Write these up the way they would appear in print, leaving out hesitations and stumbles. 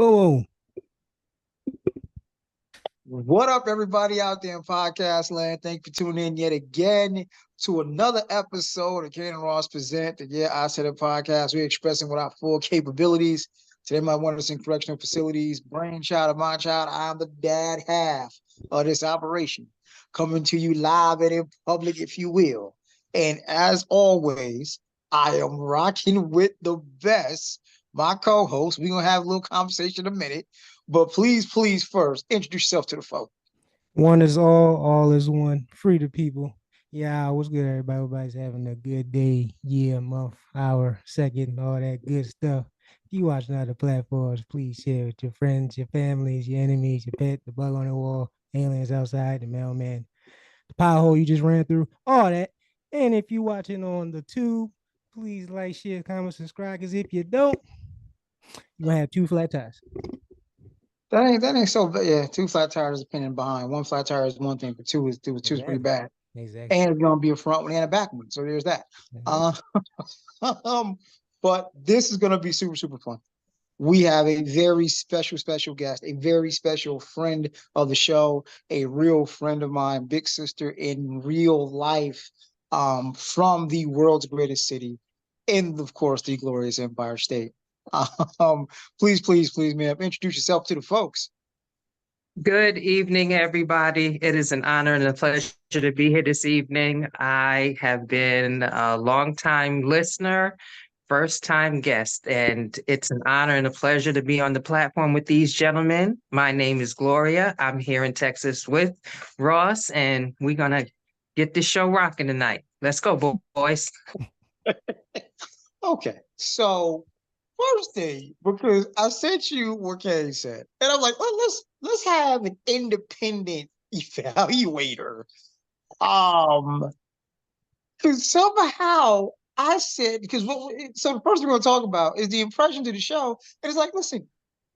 Whoa, What up, everybody out there in podcast land? Thank you for tuning in yet again to another episode of Kane and Ross Present. The Yeah, I Said It podcast. We're expressing what our full capabilities. Today, my want us in correctional facilities, brainchild of my child. I'm the dad half of this operation, coming to you live and in public, if you will. And as always, I am rocking with the best, my co-host. We're gonna have a little conversation in a minute. But please, first, introduce yourself to the folk. one is all is one. Free to people. Yeah, what's good, everybody? Everybody's having a good day, year, month, hour, second, all that good stuff. If you watch other platforms, please share with your friends, your families, your enemies, your pet, the bug on the wall, aliens outside, the mailman, the pothole you just ran through, all that. And if you watching on the tube, please like, share, comment, subscribe. Because if you don't, you're gonna have two flat tires. That ain't so bad. Yeah, two flat tires is a opinion behind. One flat tire is one thing, but two is pretty Exactly. bad. Exactly. And it's gonna be a front one and a back one. So there's that. Uh, um, but this is gonna be super fun. We have a very special guest, a very special friend of the show, a real friend of mine, big sister in real life, from the world's greatest city, in of course the glorious Empire State. Um, please, ma'am, introduce yourself to the folks. Good evening, everybody. It is an honor and a pleasure to be here this evening. I have been a longtime listener, first time guest, and it's an honor and a pleasure to be on the platform with these gentlemen. My name is Gloria. I'm here in Texas with Ross, and we're going to get this show rocking tonight. Let's go, boys. Okay, so first thing, because I sent you what Kay said, and I'm like, well, let's have an independent evaluator. Um, because somehow I said, because so the first thing we're gonna talk about is the impression to the show, and it's like, listen,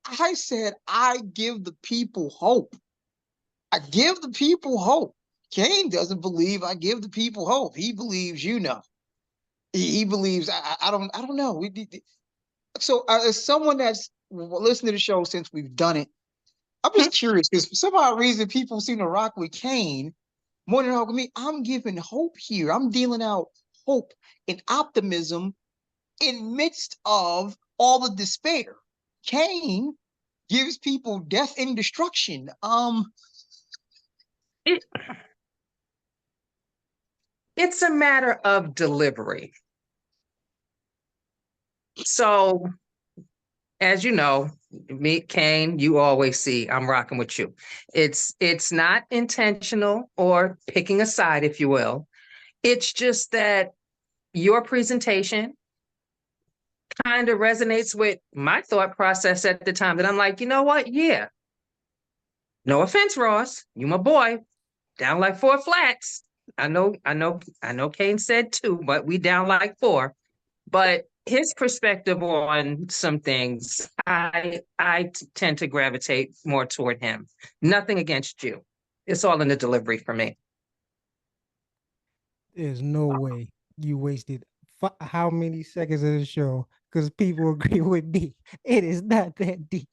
I said I give the people hope. I give the people hope. Kane doesn't believe I give the people hope. He believes, he believes I don't know. So as someone that's listened to the show since we've done it, I'm just curious because for some odd reason people seem to rock with Kane more than rock with me. I'm giving hope here. I'm dealing out hope and optimism in midst of all the despair. Kane gives people death and destruction. It, it's a matter of delivery. So, as you know, me, Kane, you always see I'm rocking with you. It's not intentional or picking a side, if you will. It's just that your presentation kind of resonates with my thought process at the time that I'm like, you know what? Yeah. No offense, Ross. You my boy. Down like four flats. I know Kane said two, but we down like four. But his perspective on some things, I tend to gravitate more toward him. Nothing against you. It's all in the delivery for me. There's no way you wasted how many seconds of the show because people agree with me. It is not that deep.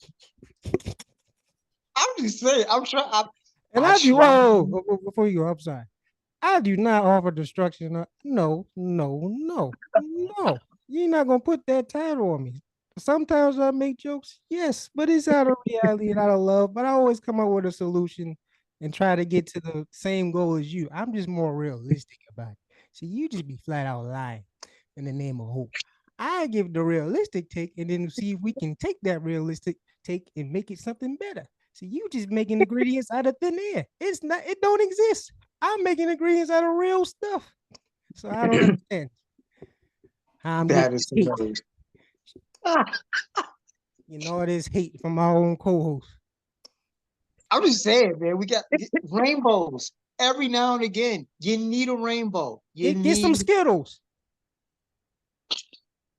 I'm just saying. I'm trying. And I I do. try. Oh, before you go, I'm sorry. I do not offer destruction. No. You're not gonna put that title on me. Sometimes I make jokes, yes, but it's out of reality and out of love. But I always come up with a solution and try to get to the same goal as you. I'm just more realistic about it. See, you just be flat out lying in the name of hope. I give the realistic take and then see if we can take that realistic take and make it something better. See, you just making ingredients out of thin air. It's not, it don't exist. I'm making ingredients out of real stuff. So I don't understand how I'm getting That is this hate. hilarious. You know, it is hate from our own co-host. I'm just saying, man. We got rainbows every now and again. You need a rainbow. You Get some need. Skittles.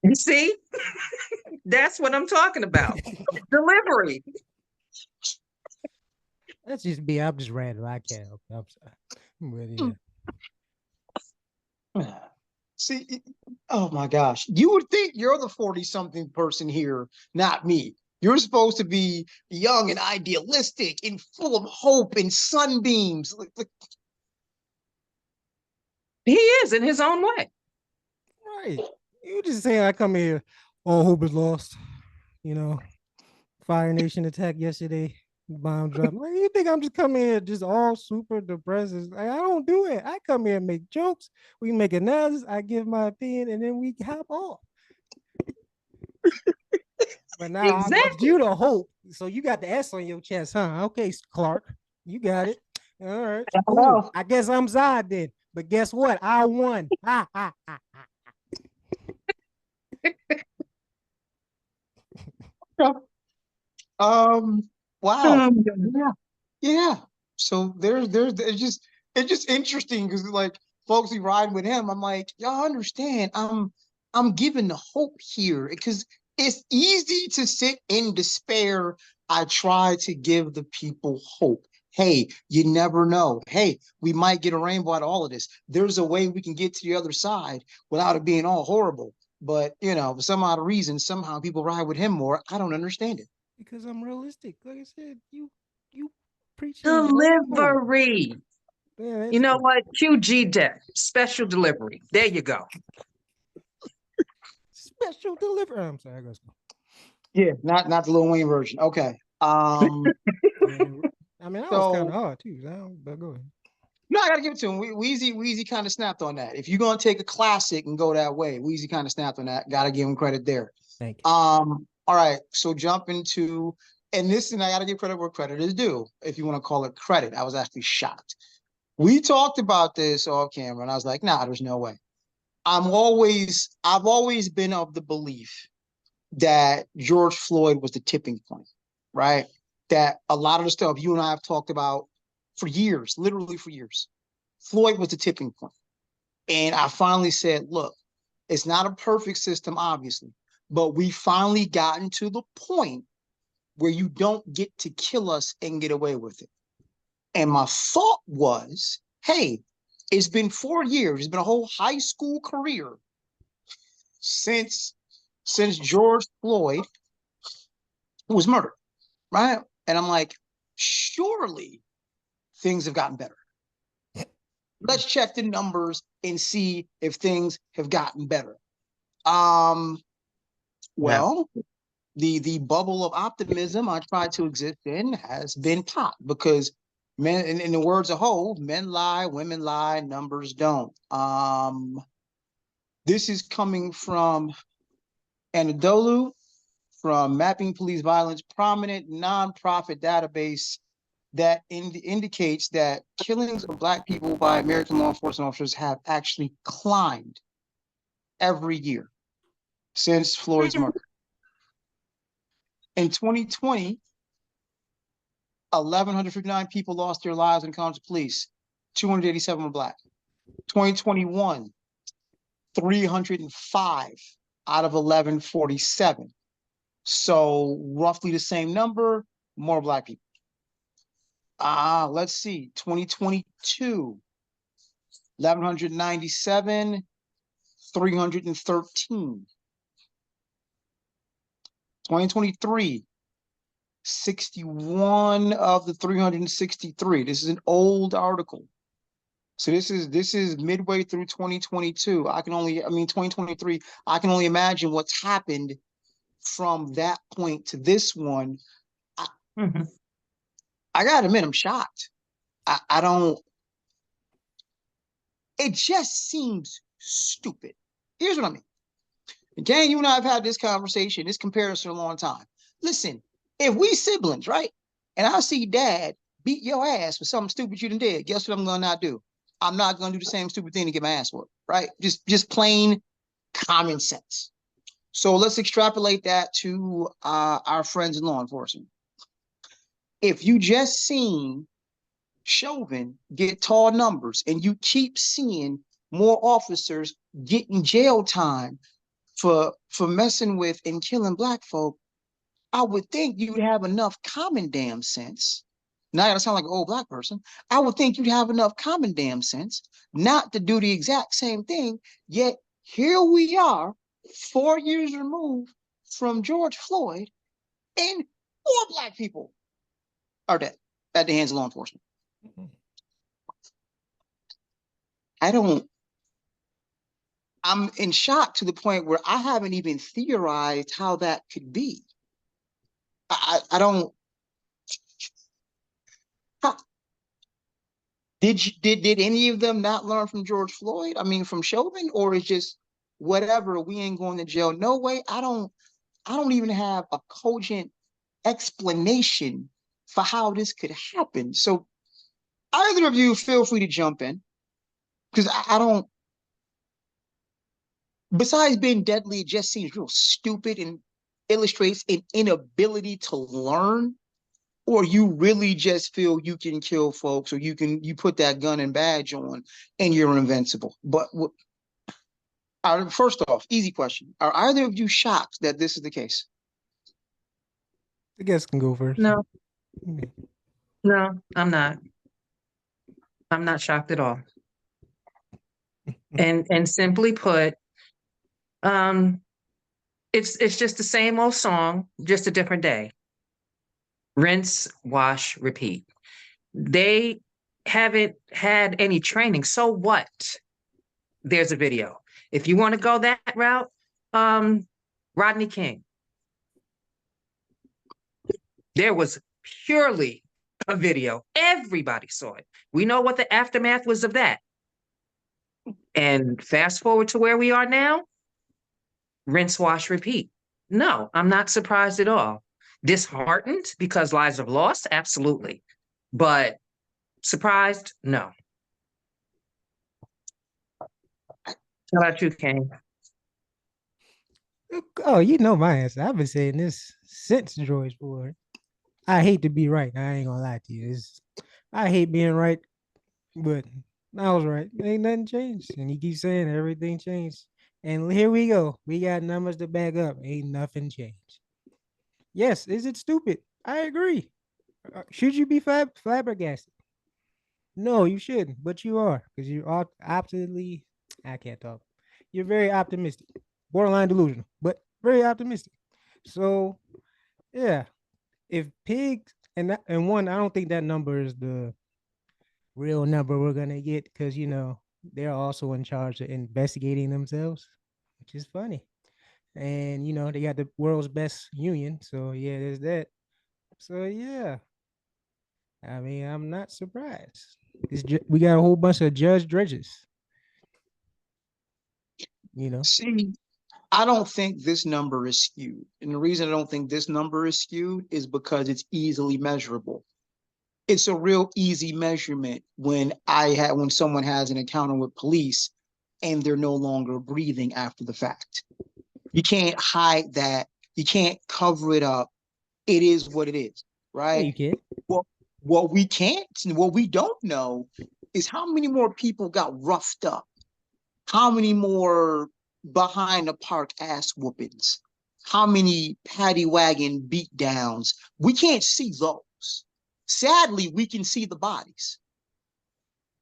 You see? That's what I'm talking about. Delivery. That's just me. I'm just random. I can't help it. I'm sorry. I'm really, See, oh my gosh. You would think you're the 40-something person here, not me. You're supposed to be young and idealistic and full of hope and sunbeams. He is in his own way. Right. You just saying I come here, all hope is lost. You know, Fire Nation attack yesterday, bomb drop. Like, you think I'm just coming here just all super depressed? Like, I don't do it. I come here and make jokes. We make analysis. I give my opinion, and then we hop off. But now I want Exactly. you to hope. So you got the S on your chest, huh? Okay, Clark, you got it. All right, cool. I guess I'm Zod then. But guess what? I won. Ha ha ha. Wow. Yeah. Yeah. So it's just interesting because like folks who ride with him, I'm like, y'all understand, I'm giving the hope here because it's easy to sit in despair. I try to give the people hope. Hey, you never know. Hey, we might get a rainbow out of all of this. There's a way we can get to the other side without it being all horrible. But you know, for some odd reason, somehow people ride with him more. I don't understand it. Because I'm realistic. Like I said, you preaching normal. Delivery. Yeah, You that's know cool. what? QG Dep, special delivery. There you go. Special delivery. I'm sorry, let's go. Yeah, not the Lil Wayne version. Okay. Yeah, I mean, that was kind of So hard too. But go ahead. no, I gotta give it to him. Weezy kind of snapped on that. If you're gonna take a classic and go that way, Weezy kind of snapped on that. Gotta give him credit there. Thank you. All right. So jump into and this, and I gotta give credit where credit is due. If you want to call it credit, I was actually shocked. We talked about this off camera, and I was like, nah, there's no way. I've always been of the belief that George Floyd was the tipping point, right? That a lot of the stuff you and I have talked about for years, literally for years, Floyd was the tipping point. And I finally said, look, it's not a perfect system, obviously, but we finally gotten to the point where you don't get to kill us and get away with it. And my thought was, hey, it's been 4 years, it's been a whole high school career since George Floyd was murdered, right? And I'm like, surely things have gotten better. Let's check the numbers and see if things have gotten better. Well, the bubble of optimism I try to exist in has been popped because men, in the words of Ohhh, men lie, women lie, numbers don't. This is coming from Anadolu, from Mapping Police Violence, prominent nonprofit database that indicates that killings of Black people by American law enforcement officers have actually climbed every year since Floyd's murder. In 2020, 1,159 people lost their lives in encounters with police. 287 were Black. 2021, 305 out of 1,147. So roughly the same number, more Black people. Let's see, 2022, 1,197, 313. 2023, 61 of the 363. This is an old article. So this is midway through 2022. 2023, I can only imagine what's happened from that point to this one. I gotta admit, I'm shocked. I don't, it just seems stupid. Here's what I mean. Gang, you and I have had this conversation, this comparison a long time. Listen, if we siblings, right? And I see dad beat your ass for something stupid you done did, guess what I'm gonna not do? I'm not gonna do the same stupid thing to get my ass whooped, right? Just plain common sense. So let's extrapolate that to our friends in law enforcement. If you just seen Chauvin get tall numbers and you keep seeing more officers getting jail time for messing with and killing Black folk, I would think you'd have enough common damn sense. Now I gotta sound like an old Black person. I would think you'd have enough common damn sense not to do the exact same thing. Yet here we are, 4 years removed from George Floyd, and 4 Black people are dead at the hands of law enforcement. I'm in shock to the point where I haven't even theorized how that could be. I don't. How, did any of them not learn from George Floyd? I mean, from Chauvin, or is just whatever? We ain't going to jail. No way. I don't even have a cogent explanation for how this could happen. So either of you feel free to jump in, because I don't. Besides being deadly, it just seems real stupid and illustrates an inability to learn, or you really just feel you can kill folks, or you put that gun and badge on and you're invincible. But first off, easy question: are either of you shocked that this is the case? I guess can go first. No, no, I'm not. I'm not shocked at all. And simply put, it's just the same old song, just a different day. Rinse, wash, repeat. They haven't had any training. So what? There's a video. If you want to go that route, Rodney King. There was purely a video. Everybody saw it. We know what the aftermath was of that. And fast forward to where we are now, rinse, wash, repeat. No, I'm not surprised at all. Disheartened because lives have lost? Absolutely. But surprised? No. How about you, Kane? Oh, you know my answer. I've been saying this since George Floyd. I hate to be right. I ain't gonna lie to you. I hate being right, but I was right. Ain't nothing changed. And he keeps saying everything changed. And here we go. We got numbers to back up. Ain't nothing changed. Yes, is it stupid? I agree. Should you be flabbergasted? No, you shouldn't, but you are because you are optically. I can't talk. You're very optimistic, borderline delusional, but very optimistic. So, yeah, if pigs and one, I don't think that number is the real number we're gonna get because they're also in charge of investigating themselves, which is funny. And they got the world's best union, so yeah, there's that. So yeah, I mean, I'm not surprised. We got a whole bunch of judge dredges. See, I don't think this number is skewed. And the reason I don't think this number is skewed is because it's easily measurable. It's a real easy measurement when someone has an encounter with police and they're no longer breathing after the fact. You can't hide that. You can't cover it up. It is what it is, Yeah, right? you can. Well, what we don't know is how many more people got roughed up, how many more behind the park ass whoopings, how many paddy wagon beat downs. We can't see those. Sadly, we can see the bodies.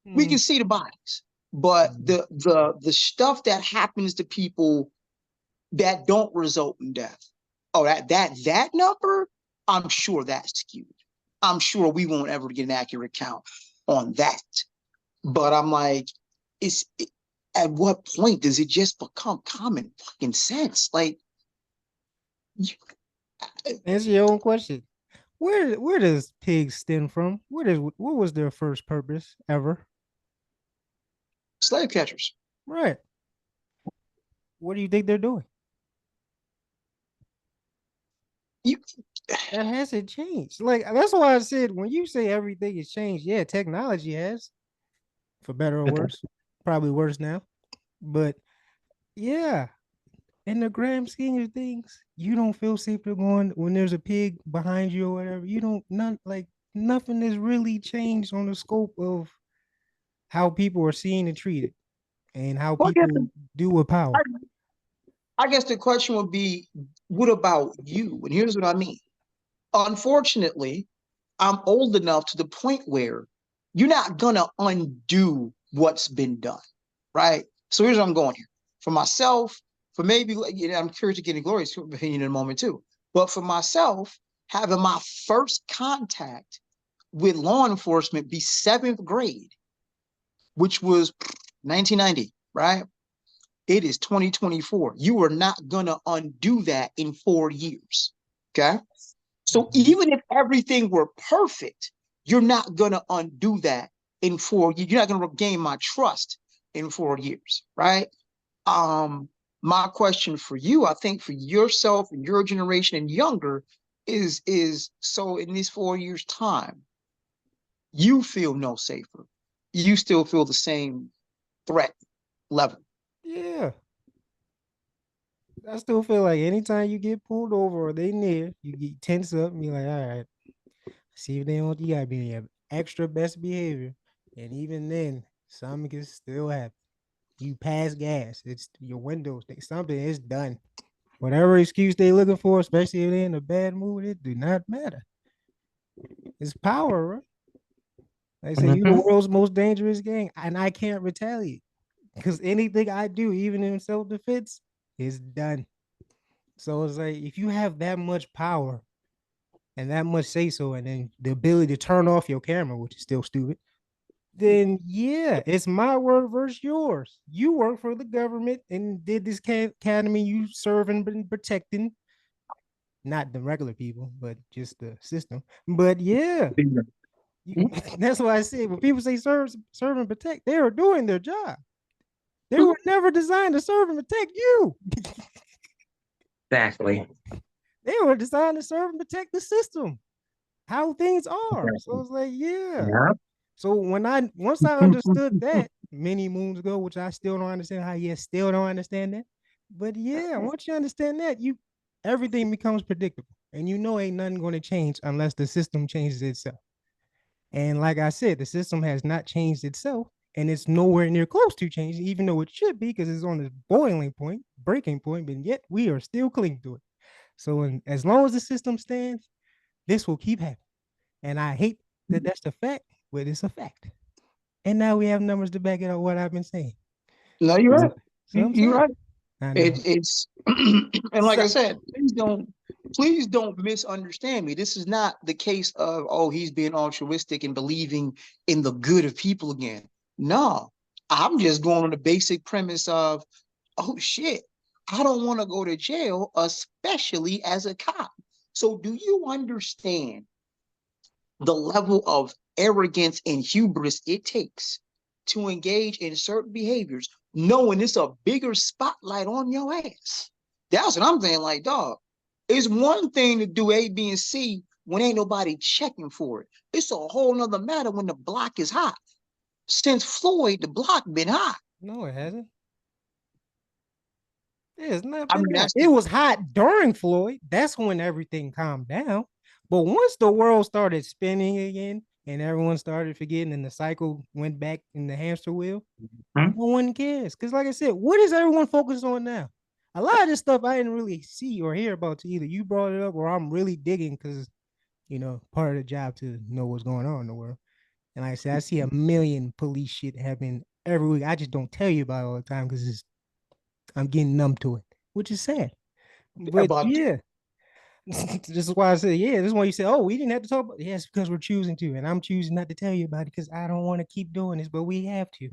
We can see the bodies, but the stuff that happens to people that don't result in death. Oh, that number, I'm sure that's skewed. I'm sure we won't ever get an accurate count on that. But I'm like, at what point does it just become common fucking sense? Like, Answer your own question. Where does pigs stem from? What was their first purpose ever? slave catchers. Right. What do you think they're doing? You, That hasn't changed. Like that's why I said when you say everything has changed, yeah, technology has, for better or worse. Probably worse now. But yeah, in the grand scheme of things, you don't feel safer going when there's a pig behind you or whatever. You don't nothing has really changed on the scope of how people are seen and treated and how well, people do with power. I guess the question would be, what about you? And here's what I mean. Unfortunately, I'm old enough to the point where you're not gonna undo what's been done, right? So here's what I'm going here. For myself, for maybe, I'm curious to get a Gloria's opinion in a moment too. But for myself, having my first contact with law enforcement be 7th grade, which was 1990, right? It is 2024. You are not going to undo that in 4 years. Okay. So even if everything were perfect, you're not going to undo that in 4 years. You're not going to regain my trust in 4 years. Right. My question for you, I think for yourself and your generation and younger is so in these 4 years time, you feel no safer. You still feel the same threat level. Yeah. I still feel like anytime you get pulled over or they near, you get tense up and be like, all right, see if they don't, you gotta be in your extra best behavior. And even then, something can still happen. You pass gas, it's your windows, something is done. Whatever excuse they looking for, especially if they're in a bad mood, it do not matter. It's power, right? Like I say, you the Mhm. world's most dangerous gang, and I can't retaliate because anything I do, even in self-defense, is done. So it's like if you have that much power and that much say so, and then the ability to turn off your camera, which is still stupid, then yeah, it's my word versus yours. You work for the government and did this academy, you serving and protecting, not the regular people, but just the system. But yeah, that's why I say when people say serve and protect, they are doing their job. They were never designed to serve and protect you. Exactly. They were designed to serve and protect the system, how things are. So Exactly. it's like, yeah. Yeah. So once I understood that many moons ago, which I still don't understand how you still don't understand that. But yeah, once you understand that, you everything becomes predictable. And you know ain't nothing going to change unless the system changes itself. And like I said, the system has not changed itself, and it's nowhere near close to changing, even though it should be, because it's on the boiling point, breaking point, but yet we are still clinging to it. So as long as the system stands, this will keep happening. And I hate that that's the fact, but it's a fact. And now we have numbers to back it up what I've been saying. No, So, you're right. so I'm You're saying, right. I know. It's and like So, I said, please don't misunderstand me. This is not the case of, oh, he's being altruistic and believing in the good of people again. No, I'm just going on the basic premise of, oh shit, I don't want to go to jail, especially as a cop. So do you understand the level of arrogance and hubris it takes to engage in certain behaviors, knowing it's a bigger spotlight on your ass? That's what I'm saying. Like, dog, it's one thing to do A, B, and C when ain't nobody checking for it. It's a whole nother matter when the block is hot. Since Floyd, the block been hot. no, it hasn't. It's not I been mean, hot. that's It the was hot during Floyd. That's when everything calmed down. But once the world started spinning again and everyone started forgetting and the cycle went back in the hamster wheel, Mhm. no one cares. Because, like I said, what is everyone focused on now? A lot of this stuff I didn't really see or hear about to either you brought it up or I'm really digging because, part of the job to know what's going on in the world. And like I said, I see a million police shit happen every week. I just don't tell you about it all the time because I'm getting numb to it, which is sad. But about yeah, this is why I said, yeah, this is why you said, oh, we didn't have to talk about it. Yes, because we're choosing to. And I'm choosing not to tell you about it because I don't want to keep doing this, but we have to.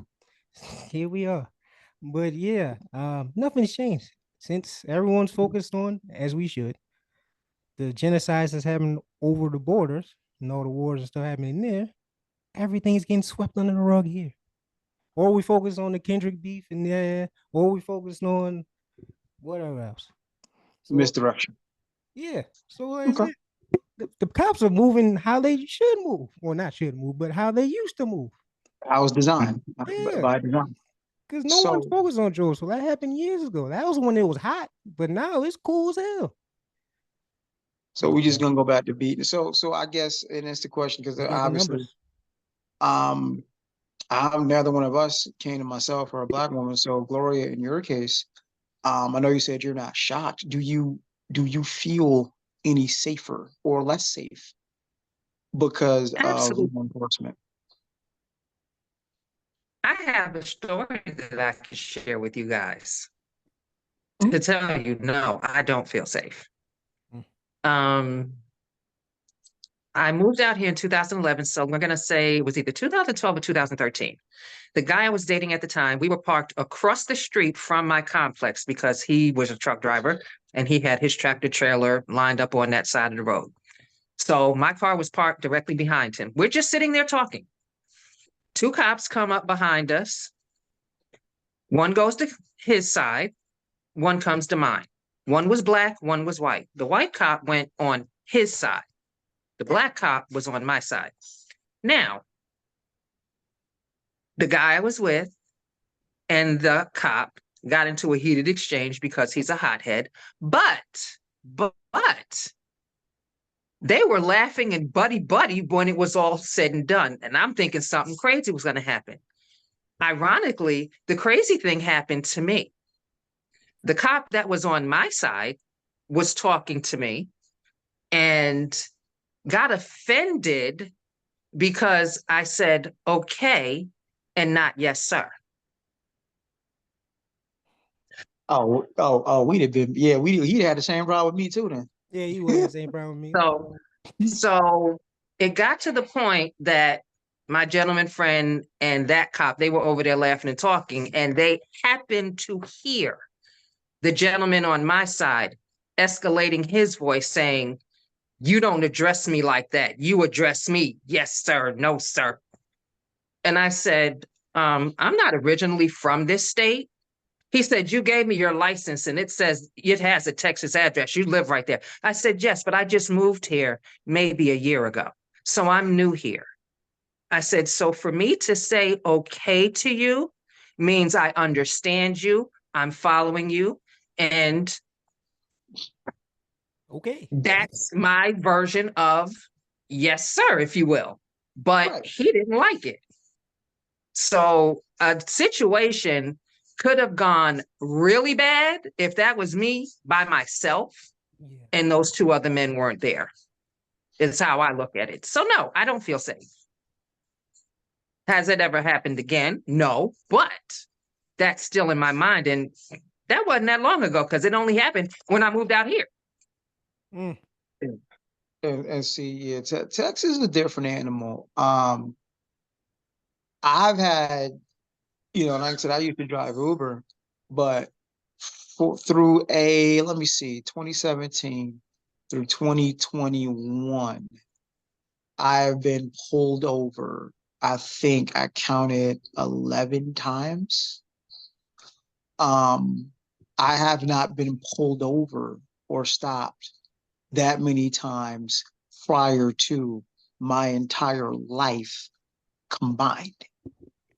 Here we are. But yeah, nothing's changed since everyone's focused on, as we should, the genocides that's happening over the borders and all the wars and stuff happening there. Everything's getting swept under the rug here. Or we focus on the Kendrick beef and or we focus on whatever else. So misdirection. yeah, so like I Okay. said, the cops are moving how they should move. Well, not should move, but how they used to move. I was designed Yeah, by design. because no one's So focused on George. So that happened years ago. That was when it was hot, but now it's cool as hell. So we're just gonna go back to beating. So I guess, and that's the question because Let's go to obviously, numbers. um, I'm neither one of us came to myself or a black woman. So Gloria, in your case, I know you said you're not shocked. Do you feel any safer or less safe because of Absolutely. law enforcement? I have a story that I can share with you guys Mhm. to tell you, no, I don't feel safe. Mm. Um, I moved out here in 2011, so we're going to say it was either 2012 or 2013. The guy I was dating at the time, we were parked across the street from my complex because he was a truck driver and he had his tractor trailer lined up on that side of the road. So my car was parked directly behind him. We're just sitting there talking. Two cops come up behind us. One goes to his side, one comes to mine. One was black, one was white. The white cop went on his side. The black cop was on my side. Now, the guy I was with and the cop got into a heated exchange because he's a hothead. But they were laughing and buddy when it was all said and done. And I'm thinking something crazy was going to happen. Ironically, the crazy thing happened to me. The cop that was on my side was talking to me and got offended because I said okay and not yes, sir. We'd have been, yeah, he'd had the same problem with me too then. Yeah, you would have the same problem with me. So it got to the point that my gentleman friend and that cop, they were over there laughing and talking, and they happened to hear the gentleman on my side escalating his voice saying, "You don't address me like that. You address me. Yes, sir. No, sir." And I said, I'm not originally from this state. He said, "You gave me your license and it says it has a Texas address. You live right there." I said, "Yes, but I just moved here maybe a year ago. So I'm new here." I said, "So for me to say okay to you means I understand you, I'm following you, and okay, that's my version of yes, sir, if you will." But Right. he didn't like it. So a situation could have gone really bad if that was me by myself and those two other men weren't there. It's how I look at it. So no, I don't feel safe. Has it ever happened again? No, but that's still in my mind. And that wasn't that long ago because it only happened when I moved out here. And see, yeah, Texas is a different animal. I've had, like I said, I used to drive Uber, but through let me see, 2017 through 2021, I've been pulled over. I think I counted 11 times. I have not been pulled over or stopped that many times prior to my entire life combined.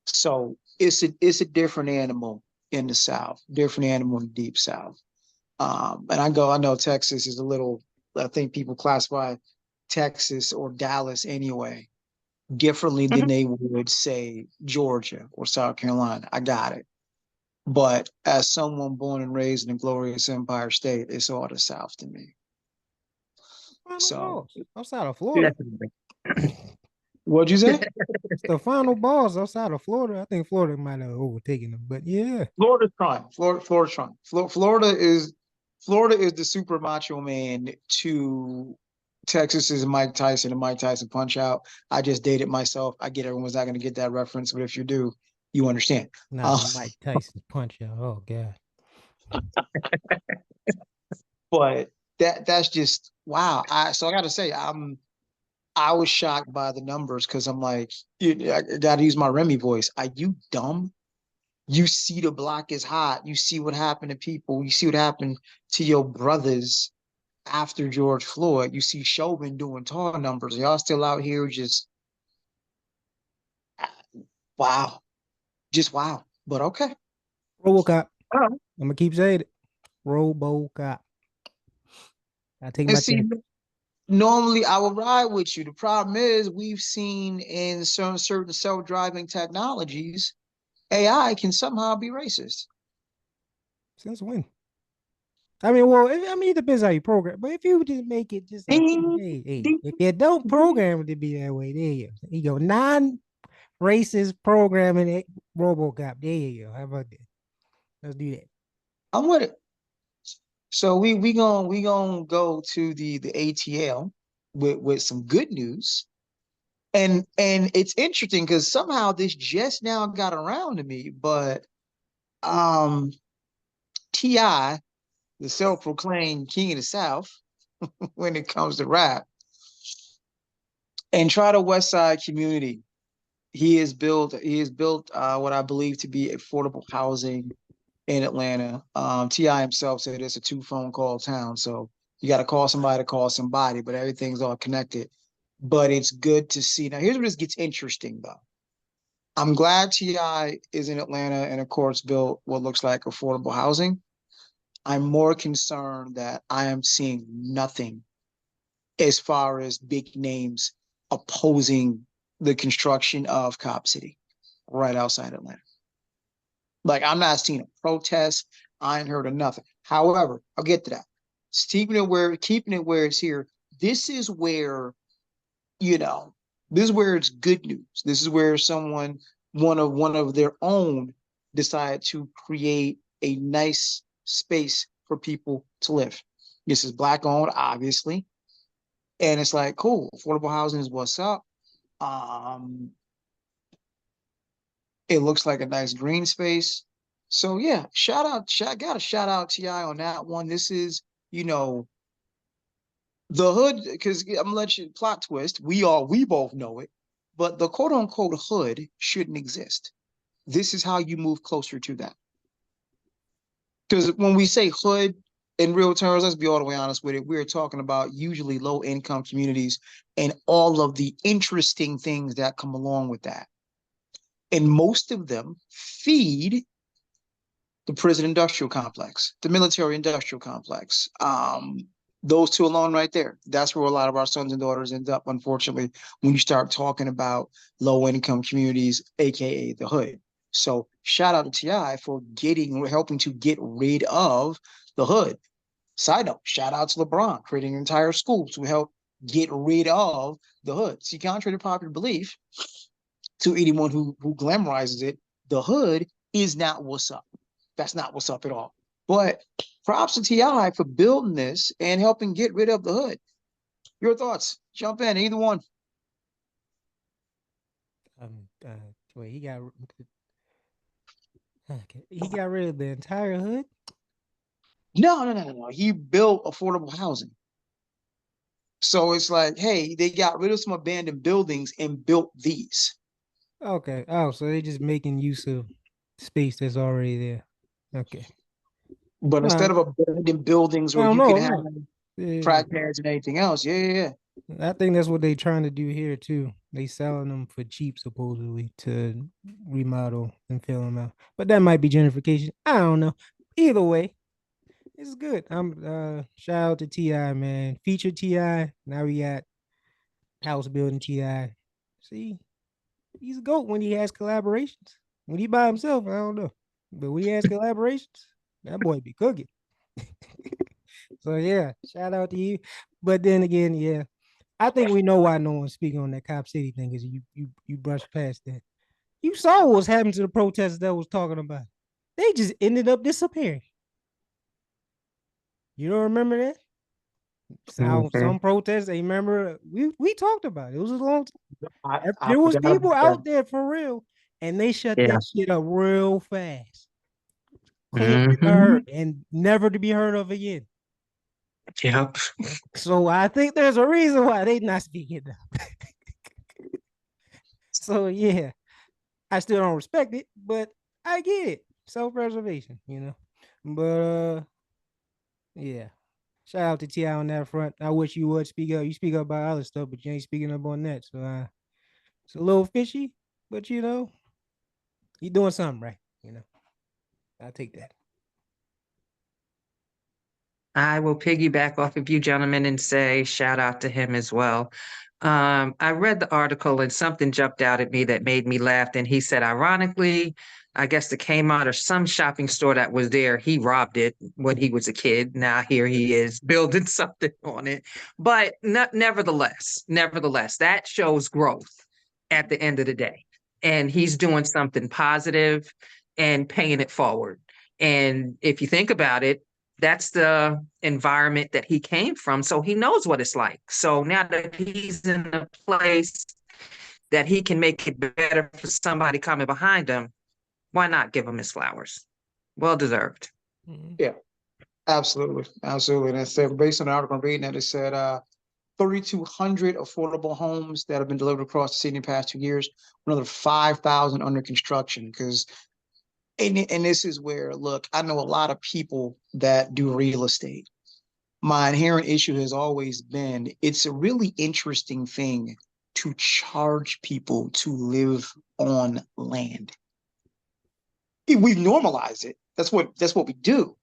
So it's a different animal in the South, different animal in the deep South. And I know Texas is a little, I think people classify Texas or Dallas anyway differently than they would say Georgia or South Carolina. I got it. But as someone born and raised in the glorious Empire State, it's all the South to me. Final So balls outside of Florida. what'd you say? It's the final balls outside of Florida. I think Florida might have overtaken them, but yeah. Florida's trying. Florida's trying. Florida is the super macho man to Texas is Mike Tyson and Mike Tyson Punch Out. I just dated myself. I get everyone's not going to get that reference, but if you do, you understand. Not Mike Tyson's Punch Out. Oh God. But that's just wow. So I got to say, I was shocked by the numbers because I'm like, I got to use my Remy voice. Are you dumb? You see the block is hot. You see what happened to people. You see what happened to your brothers after George Floyd. You see Chauvin doing tall numbers. Y'all still out here just wow. Just wow. But okay. RoboCop. Oh. I'm gonna keep saying it. RoboCop. I take my chance. Normally I would ride with you. The problem is we've seen in certain self-driving technologies, AI can somehow be racist. Since when? I mean, well, it depends how you program. But if you just make it just like, hey, if you don't program it to be that way, there you go. You go non-racist programming it, RoboCop. There you go. How about that? Let's do that. I'm with it. So we gonna go to the ATL. with some good news. And it's interesting because somehow this just now got around to me, but T.I., the self-proclaimed king of the South, when it comes to rap, and try the West Side community. He has built what I believe to be affordable housing in Atlanta. T.I. himself said it's a 2 phone call town, so you got to call somebody to call somebody, but everything's all connected. But it's good to see. Now, here's where this gets interesting, though. I'm glad T.I. is in Atlanta and, of course, built what looks like affordable housing. I'm more concerned that I am seeing nothing as far as big names opposing the construction of Cop City right outside Atlanta. Like, I'm not seeing a protest. I ain't heard of nothing. However, I'll get to that. Keeping it where it's here. This is where, you know, this is where it's good news. This is where one of their own, decided to create a nice space for people to live. This is Black owned, obviously. And it's like, cool, affordable housing is what's up. Um, it looks like a nice green space. So yeah, gotta shout out T.I. on that one. This is, you know, the hood, because I'm gonna let you plot twist. We both know it, but the quote unquote hood shouldn't exist. This is how you move closer to that. Because when we say hood in real terms, let's be all the way honest with it, we're talking about usually low income communities and all of the interesting things that come along with that. And most of them feed the prison industrial complex, the military industrial complex. Those two alone right there. That's where a lot of our sons and daughters end up, unfortunately, when you start talking about low income communities, aka the hood. So shout out to T.I. for helping to get rid of the hood. Side note, shout out to LeBron, creating an entire school to help get rid of the hood. See, contrary to popular belief, to anyone who glamorizes it, the hood is not what's up. That's not what's up at all. But props to T.I. for building this and helping get rid of the hood. Your thoughts? Jump in, either one. Wait, he got rid of the entire hood. No. He built affordable housing. So it's like, hey, they got rid of some abandoned buildings and built these. Okay. Oh, so they're just making use of space that's already there. Okay. But instead No, of abandoned buildings I where don't you can know. have No. Yeah. crack pads and anything else, yeah. I think that's what they trying to do here too. They selling them for cheap supposedly to remodel and fill them out. But that might be gentrification. I don't know. Either way, it's good. I'm shout out to T.I., man. Feature T.I. Now we got house building T.I. See, he's a goat when he has collaborations. When he by himself, I don't know. But when he has collaborations, that boy be cooking. So yeah, shout out to you. But then again, yeah, I think we know why no one's speaking on that Cop City thing because you brushed past that. You saw what was happening to the protesters that was talking about. They just ended up disappearing. You don't remember that? Some protests, they remember we talked about it. It was a long time. I There was forgot people about that. out there for real, and they shut Yeah. that shit up real fast. Clean the Mm-hmm. herd and never to be heard of again. Yep. So I think there's a reason why they not speaking up. So yeah, I still don't respect it, but I get it. Self-preservation, you know. But yeah. Shout out to T.I. on that front. I wish you would speak up. You speak up about other stuff, but you ain't speaking up on that. So it's a little fishy, but you know, you doing something right, you know. I'll take that. I will piggyback off of you gentlemen and say shout out to him as well. I read the article and something jumped out at me that made me laugh. And he said, ironically, I guess the Kmart or some shopping store that was there, he robbed it when he was a kid. Now here he is building something on it. But nevertheless, that shows growth at the end of the day. And he's doing something positive and paying it forward. And if you think about it, That's the environment that he came from. So he knows what it's like. So now that he's in a place that he can make it better for somebody coming behind him, why not give him his flowers? Well deserved. Yeah, absolutely. Absolutely. And it said, based on the article I'm reading, that it said 3,200 affordable homes that have been delivered across the city in the past 2 years, another 5,000 under construction. Because, and this is where, look, I know a lot of people that do real estate. My inherent issue has always been it's a really interesting thing to charge people to live on land. We've normalized it. That's what we do.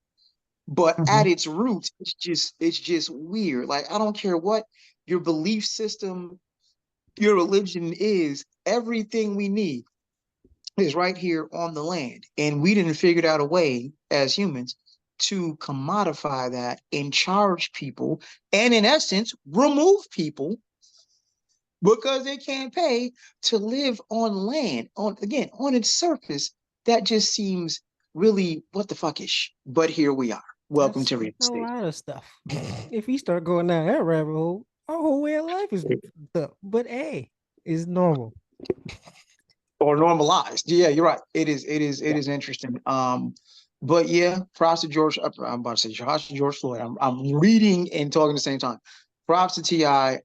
But at its roots, it's just weird. Like, I don't care what your belief system, your religion is, everything we need is right here on the land. And we didn't figure out a way as humans to commodify that and charge people and, in essence, remove people because they can't pay to live on land, on, again, on its surface. That just seems really what the fuckish. But here we are. Welcome That's to real a estate. lot of stuff. If we start going down that rabbit hole, our whole way of life is up. But hey, it's normal. Or normalized. Yeah, you're right. It is interesting. But yeah, props to George. I'm about to say props to George Floyd. I'm reading and talking at the same time. Props to Ti. I'm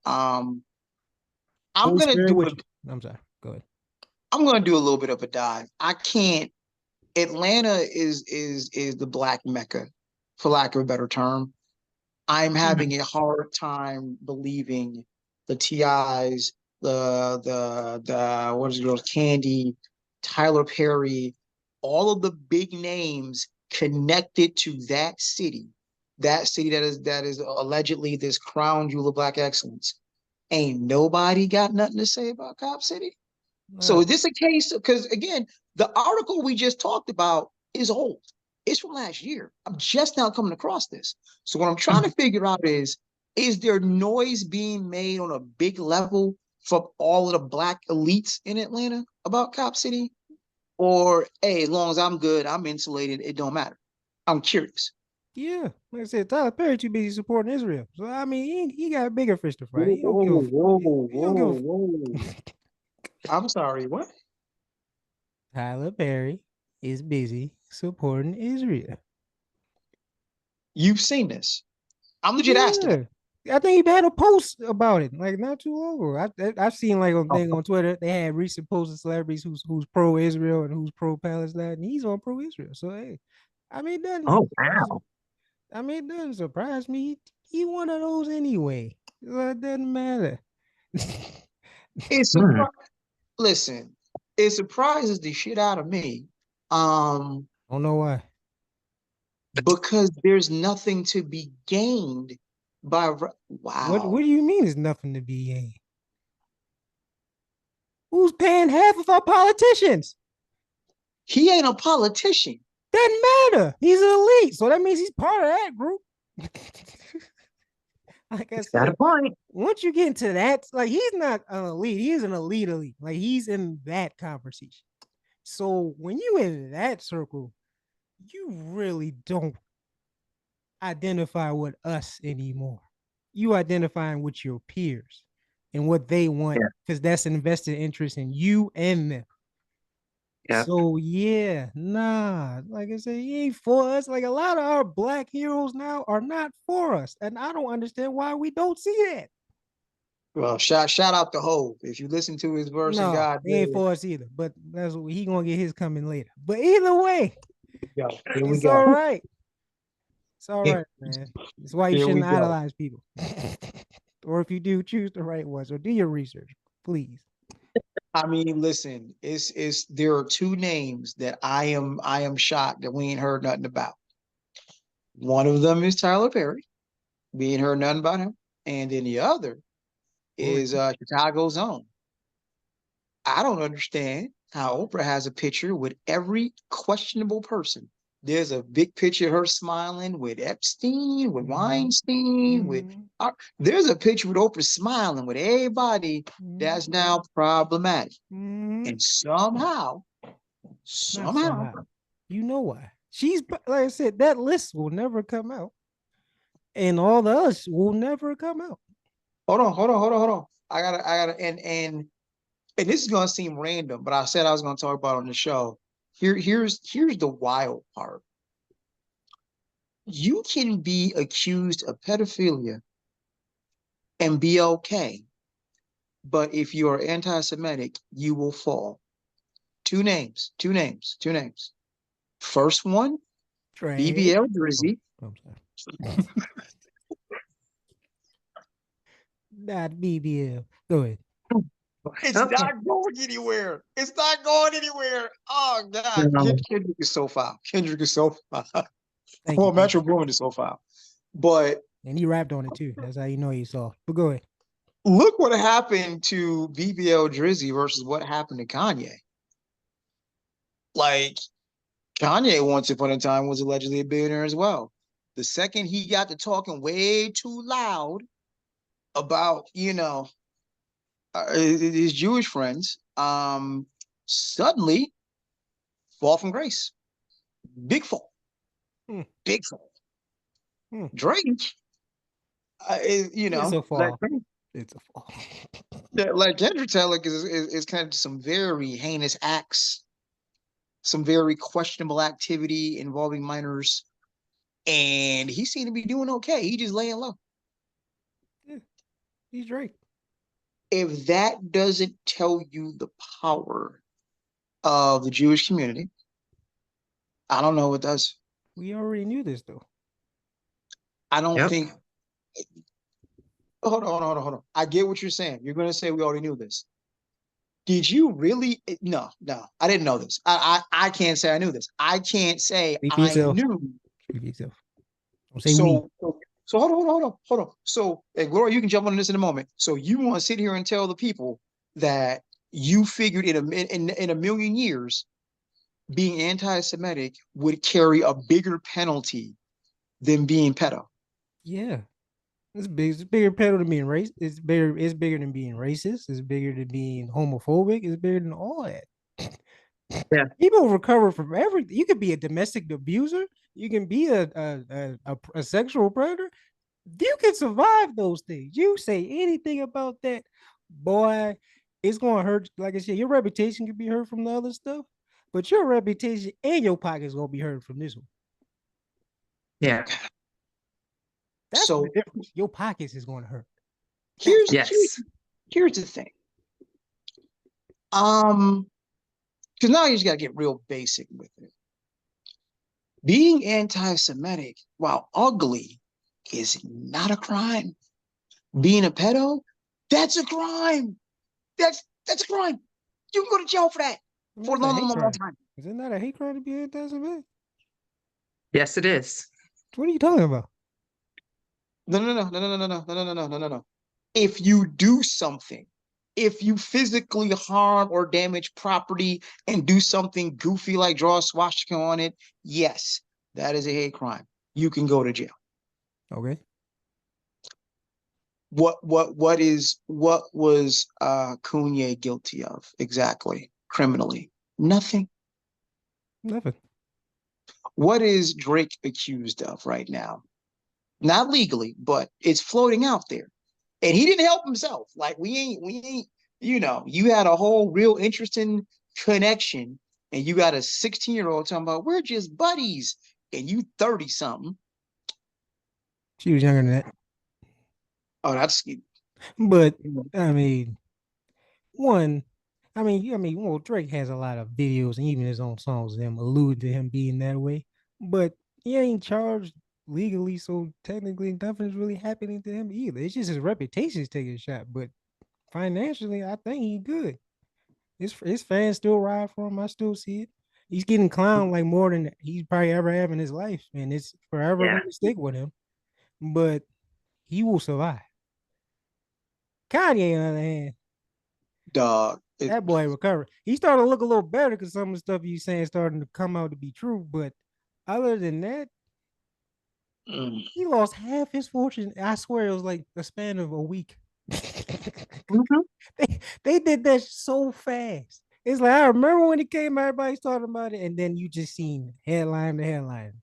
Holy gonna Spirit do a with you. I'm sorry. Go ahead. I'm gonna do a little bit of a dive. I can't. Atlanta is the black Mecca, for lack of a better term. I'm having a hard time believing the TIs, the what is it, girls, Candy, Tyler Perry, all of the big names connected to that city that is allegedly this crown jewel of black excellence. Ain't nobody got nothing to say about Cop City. So is this a case? Because again, the article we just talked about is old. It's from last year. I'm just now coming across this. So what I'm trying to figure out is there noise being made on a big level from all of the black elites in Atlanta about Cop City? Or, hey, as long as I'm good, I'm insulated, it don't matter. I'm curious. Yeah, like I said, Tyler Perry too busy supporting Israel. So I mean, he got bigger fish to fry. Whoa, He don't give a whoa, he don't give whoa, a whoa. I'm sorry, what? Tyler Perry is busy supporting Israel. You've seen this. I'm legit asking. Yeah. I think he had a post about it like not too long ago. I've seen like a thing on Twitter. They had recent posts of celebrities who's pro Israel and who's pro Palestine, and he's on pro Israel. So hey, I mean, Oh, wow. it doesn't surprise me. He one of those anyway. So it doesn't matter. It's Hmm. listen, it surprises the shit out of me. Don't know why. Because there's nothing to be gained by What wow. do you mean? There's nothing to be gained? Who's paying half of our politicians? He ain't a politician. Doesn't matter. He's an elite, so that means he's part of that group. Like I Got a said, point. once you get into that, like he's not an elite, he's an elite. Like he's in that conversation. So when you in that circle, you really don't identify with us anymore. You identifying with your peers and what they want Yeah. because that's an invested interest in you and them. Yeah. So yeah, nah, like I said, he ain't for us. Like a lot of our black heroes now are not for us, and I don't understand why we don't see that. Well, shout out to Hove. If you listen to his verse in No, God, they ain't for us either. But that's what he gonna get his coming later. But either way, here we it's go. all right. It's all Here, right, man. That's why you here we shouldn't go. idolize people. Or if you do, choose the right ones or do your research, please. I mean, listen, it's there are two names that I am shocked that we ain't heard nothing about. One of them is Tyler Perry. We ain't heard nothing about him. And then the other For is Chicago's own. I don't understand how Oprah has a picture with every questionable person. There's a big picture of her smiling with Epstein, with Weinstein, with there's a picture with Oprah smiling with everybody that's now problematic. And Not somehow, somehow. You know why? She's like I said, that list will never come out, and all the others will never come out. Hold on. I gotta, and this is gonna seem random, but I said I was gonna talk about it on the show. Here's the wild part. You can be accused of pedophilia and be okay, but if you are anti-Semitic, you will fall. Two names. First one, Trey. BBL Oh, Drizzy. I'm sorry. Not BBL. Go ahead. It's Okay. not going anywhere. It's not going anywhere. Oh God, No. Kendrick is so foul. Kendrick is so foul. Thank Well, you. Thank Metro you. Boomin is so foul. But And he rapped on it too. That's how you know he's soft. But go ahead. look what happened to BBL Drizzy versus what happened to Kanye. Like Kanye once upon a time was allegedly a billionaire as well. The second he got to talking way too loud about, his Jewish friends, suddenly fall from grace. Big fall. Hmm. Big fall. Hmm. Drake, It's a fall. It's a fall. like Kendrick Taylor is kind of some very heinous acts, some very questionable activity involving minors, and he seemed to be doing okay. He just laying low. Yeah, he's Drake. If that doesn't tell you the power of the Jewish community, I don't know what does. We already knew this though. I don't Yep. think. Hold on. I get what you're saying. You're going to say we already knew this. Did you really? No. I didn't know this. I can't say I knew this. I can't say Speak for I yourself. knew. Speak for yourself. Don't say we. So hold on. So, hey, Gloria, you can jump on this in a moment. So you want to sit here and tell the people that you figured in a million years being anti-Semitic would carry a bigger penalty than being pedo? Yeah. It's big. It's bigger pedal than being race. It's bigger. It's bigger than being racist. It's bigger than being homophobic. It's bigger than all that. Yeah. People recover from everything. You could be a domestic abuser. You can be a sexual predator. You can survive those things. You say anything about that, boy, it's gonna hurt. Like I said, your reputation could be hurt from the other stuff, but your reputation and your pocket's gonna be hurt from this one. Yeah. That's the So difference. Your pockets is gonna hurt. That's here's here's Yes. here's the thing. Because now you just gotta get real basic with it. Being anti-Semitic, while ugly, is not a crime. Being a pedo, that's a crime. That's a crime. You can go to jail for that for a a hate long crime. time. Is it not a hate crime to be anti-Semitic? Yes, it is. What are you talking about? No. If you do something, if you physically harm or damage property and do something goofy like draw a swastika on it, yes, that is a hate crime. You can go to jail. Okay. What was Cunha guilty of exactly criminally? Nothing. Nothing. What is Drake accused of right now? Not legally, but it's floating out there. And he didn't help himself. Like we ain't, you had a whole real interesting connection, and you got a 16-year-old talking about we're just buddies, and you 30 something. She was younger than that. Oh, that's But I mean, one, well, Drake has a lot of videos and even his own songs of him allude to him being that way. But he ain't charged legally, so technically nothing's really happening to him either. It's just his reputation's taking a shot. But financially, I think he's good. His fans still ride for him. I still see it. He's getting clowned like more than he's probably ever have in his life, and it's forever Yeah. going to stick with him. But he will survive. Kanye, on the other hand, dog. that boy recovered. He started to look a little better because some of the stuff he's saying starting to come out to be true. But other than that, Mm. he lost half his fortune. I swear it was like the span of a week. Mhm. they did that so fast. It's like I remember when it came, everybody's talking about it, and then you just seen headline to headline.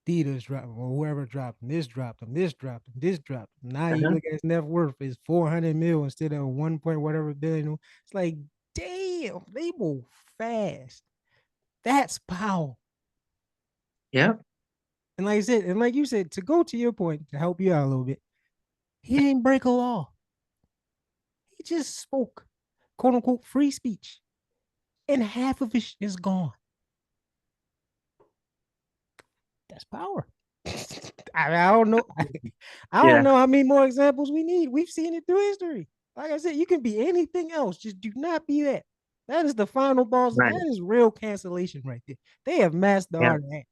Adidas dropped or whoever dropped them, this dropped them, this dropped them, this dropped them. Now you Uh-huh. look at his net worth is 400 mil instead of 1 point whatever billion. It's like, damn, they move fast. That's power. Yeah. And like I said, and like you said, to go to your point, to help you out a little bit, he didn't break a law. He just spoke, quote unquote, free speech. And half of it is gone. That's power. I don't know. I don't Yeah. know how many more examples we need. We've seen it through history. Like I said, you can be anything else. Just do not be that. That is the final boss. Right. That is real cancellation right there. They have mastered the Yeah. art of that.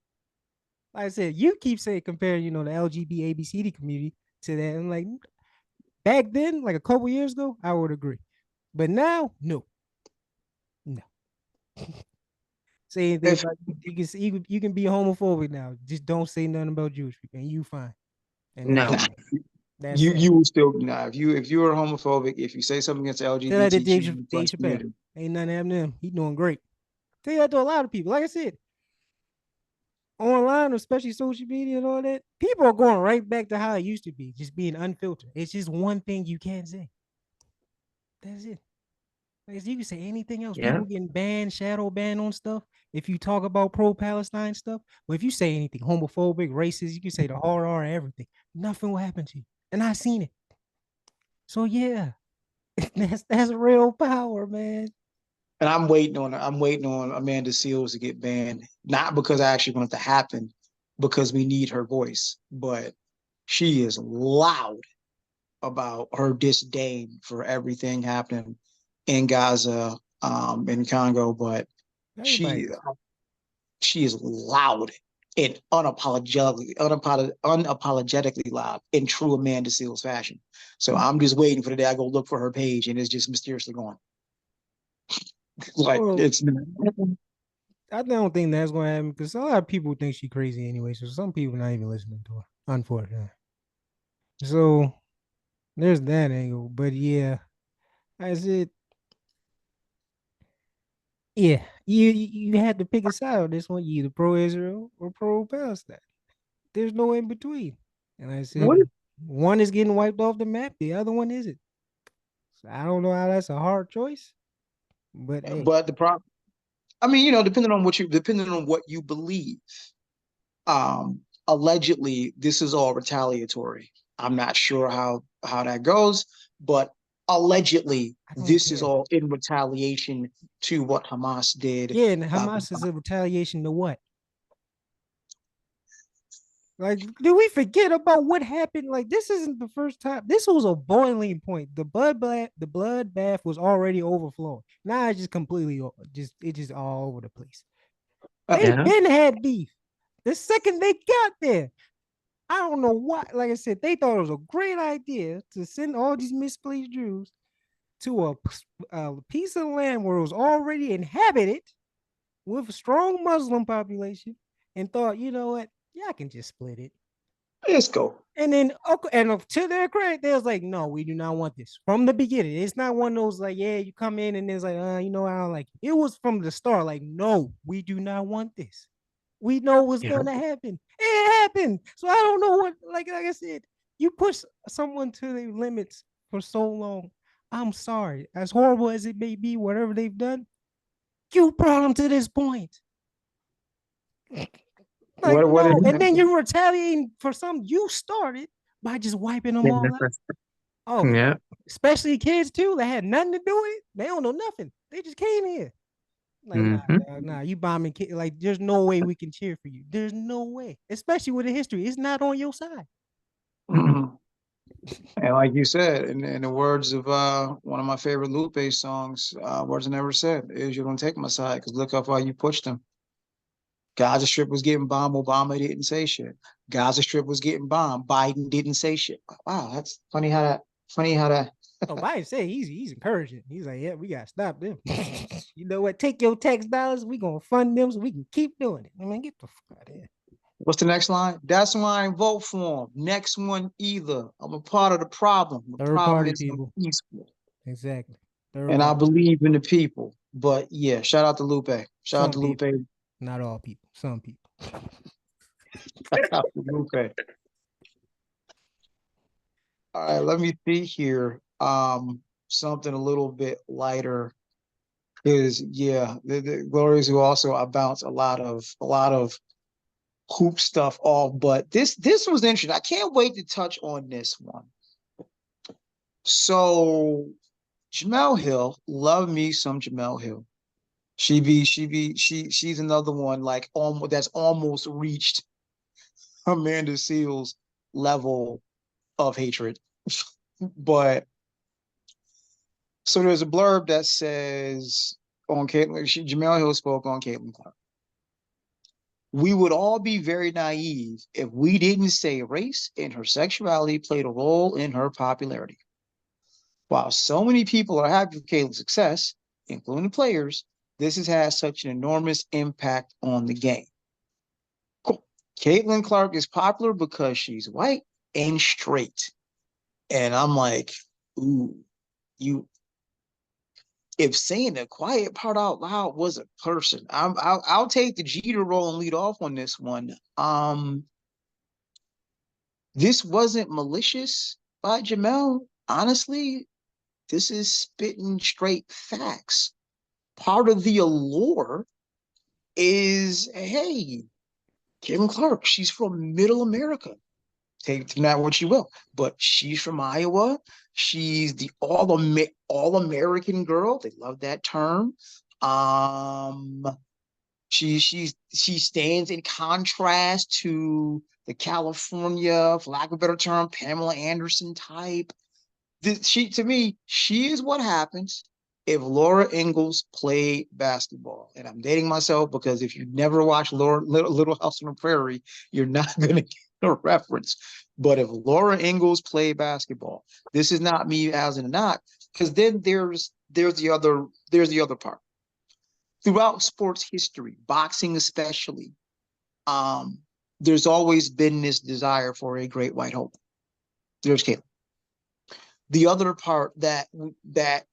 Like I said, you keep saying comparing, the LGBT ABCD community to that. And like back then, like a couple years ago, I would agree. But now, no. No. Say anything If about you can be homophobic now. Just don't say nothing about Jewish people, and you fine. And that's No. it. That's you it. you will still nah, if you are homophobic, if you say something against the Say that to LGBTQ Dave plus Chappelle. community, Ain't nothing happening to him. He doing great. Say that to a lot of people. Like I said, online, especially social media and all that, people are going right back to how it used to be, just being unfiltered. It's just one thing you can't say. That's it. Like, you can say anything else. Yeah. People getting banned, shadow banned on stuff. If you talk about pro-Palestine stuff, but if you say anything homophobic, racist, you can say the hard R, everything. Nothing will happen to you. And I seen it. So yeah, that's real power, man. and I'm waiting on Amanda Seals to get banned, not because I actually want it to happen, because we need her voice, but she is loud about her disdain for everything happening in Gaza, in Congo, but Everybody she is. she is loud and unapologetically loud in true Amanda Seals fashion. So I'm just waiting for the day I go look for her page and it's just mysteriously gone. Like Well, it's I don't think that's gonna happen because a lot of people think she's crazy anyway. So some people not even listening to her, unfortunately. So there's that angle. But yeah, I said, yeah, you had to pick a side on this one. You either pro Israel or pro Palestine. There's no in between. And I what. said, one is getting wiped off the map, the other one isn't. So I don't know how that's a hard choice, but hey, But the problem, I mean, depending on what you believe, allegedly this is all retaliatory. I'm not sure how that goes, but allegedly I don't this is care. all in retaliation to what Hamas did. Yeah, and Hamas is a retaliation to what? Like, do we forget about what happened? Like, this isn't the first time. This was a boiling point. The bloodbath was already overflowing. Now it's just completely just all over the place. They Uh, Yeah. been had beef. The second they got there, I don't know why. Like I said, they thought it was a great idea to send all these misplaced Jews to a piece of land where it was already inhabited with a strong Muslim population, and thought, you know what? Yeah, I can just split it. let's go. And then, okay, and to their credit, they was like, no, we do not want this from the beginning. It's not one of those like, yeah, you come in and it's like, I don't like it. It was from the start, like, no, we do not want this. We know what's Yeah. going to happen. It happened. So I don't know what, like I said, you push someone to their limits for so long. I'm sorry, as horrible as it may be, whatever they've done, you brought them to this point. Like, What is no, and then you're retaliating for something you started by just wiping them all out. Oh, Yeah. especially kids too that had nothing to do with it. They don't know nothing. They just came here. Like, nah, Mm-hmm. nah, you bombing kids. Like, there's no way we can cheer for you. There's no way, especially with the history. It's not on your side. and like you said, in the words of one of my favorite Lupe songs, words I never said, is you don't take my side because look how far you pushed them. Gaza Strip was getting bombed. Obama didn't say shit. Gaza Strip was getting bombed. Biden didn't say shit. Wow, that's funny how that. Funny how that. Oh, Biden said he's encouraging. He's like, yeah, we gotta stop them. You know what? Take your tax dollars. We gonna fund them so we can keep doing it. I mean, get the fuck out of here. What's the next line? That's why I ain't vote for him. Next one either. I'm a part of the problem. The Third problem party is I'm people. peaceful, Exactly. Third and I party. believe in the people. But yeah, shout out to Lupe. Shout out Some to Lupe. people, not all people. Some people. Shout out to Lupe. All right, let me see here. Something a little bit lighter. Because yeah, the Glorious who also I bounce a lot of hoop stuff off, but this was interesting. I can't wait to touch on this one. So Jemele Hill, love me some Jemele Hill. She's another one like almost that's almost reached Amanda Seals level of hatred. But so there's a blurb that says on Caitlin, Jemele Hill spoke on Caitlin Clark. We would all be very naive if we didn't say race and her sexuality played a role in her popularity. While so many people are happy for Caitlin's success, including the players, this has had such an enormous impact on the game. Cool. Caitlin Clark is popular because she's white and straight. And I'm like, ooh, you if saying the quiet part out loud was a person, I'll take the Jeter role and lead off on this one. This wasn't malicious by Jemele. Honestly, this is spitting straight facts. Part of the allure is, hey, Caitlin Clark, she's from Middle America. Take that what you will, but she's from Iowa. She's the all American girl. They love that term. Um, she stands in contrast to the California, for lack of a better term, Pamela Anderson type. To me, she is what happens if Laura Ingalls played basketball. And I'm dating myself because if you never watched Little House on the Prairie, you're not going to get a reference. But if Laura Ingalls played basketball, this is not me as in a not, because then there's the other part. Throughout sports history, boxing especially, there's always been this desire for a great white hope. There's Caitlin. The other part that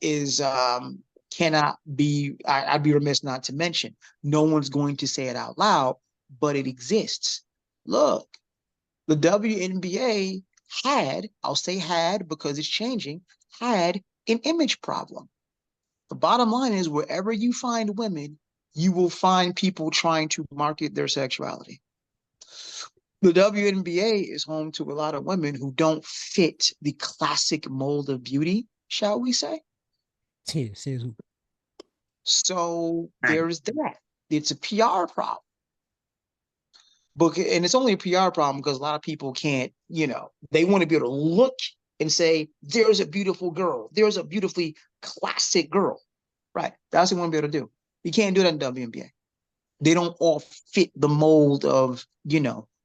is cannot be, I'd be remiss not to mention. No one's going to say it out loud, but it exists. Look, the WNBA I'll say had because it's changing, had an image problem. The bottom line is wherever you find women, you will find people trying to market their sexuality. The WNBA is home to a lot of women who don't fit the classic mold of beauty, shall we say? Yeah, says who? So there's that. It's a PR problem. And it's only a PR problem because a lot of people can't, they want to be able to look and say, there's a beautiful girl. There's a beautifully classic girl. Right. That's what we want to be able to do. You can't do that in WNBA. They don't all fit the mold of,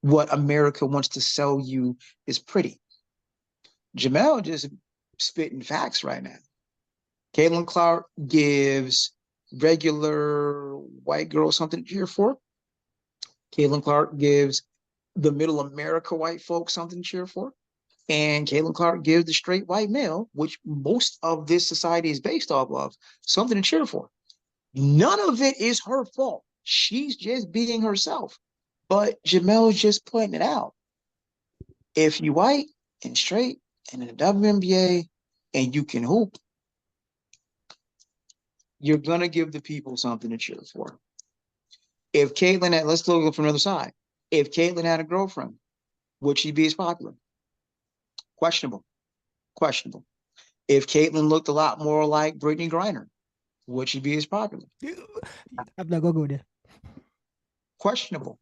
what America wants to sell you is pretty. Jemele just spitting facts right now. Caitlin Clark gives regular white girls something to cheer for. Caitlin Clark gives the middle America white folks something to cheer for. And Caitlin Clark gives the straight white male, which most of this society is based off of, something to cheer for. None of it is her fault. She's just being herself. But Jemele's just pointing it out. If you white and straight and in the WNBA and you can hoop, you're going to give the people something to cheer for. If Caitlin had, let's look from the other side. If Caitlin had a girlfriend, would she be as popular? Questionable. Questionable. If Caitlin looked a lot more like Brittany Griner, would she be as popular? I'm not gonna go there. Questionable.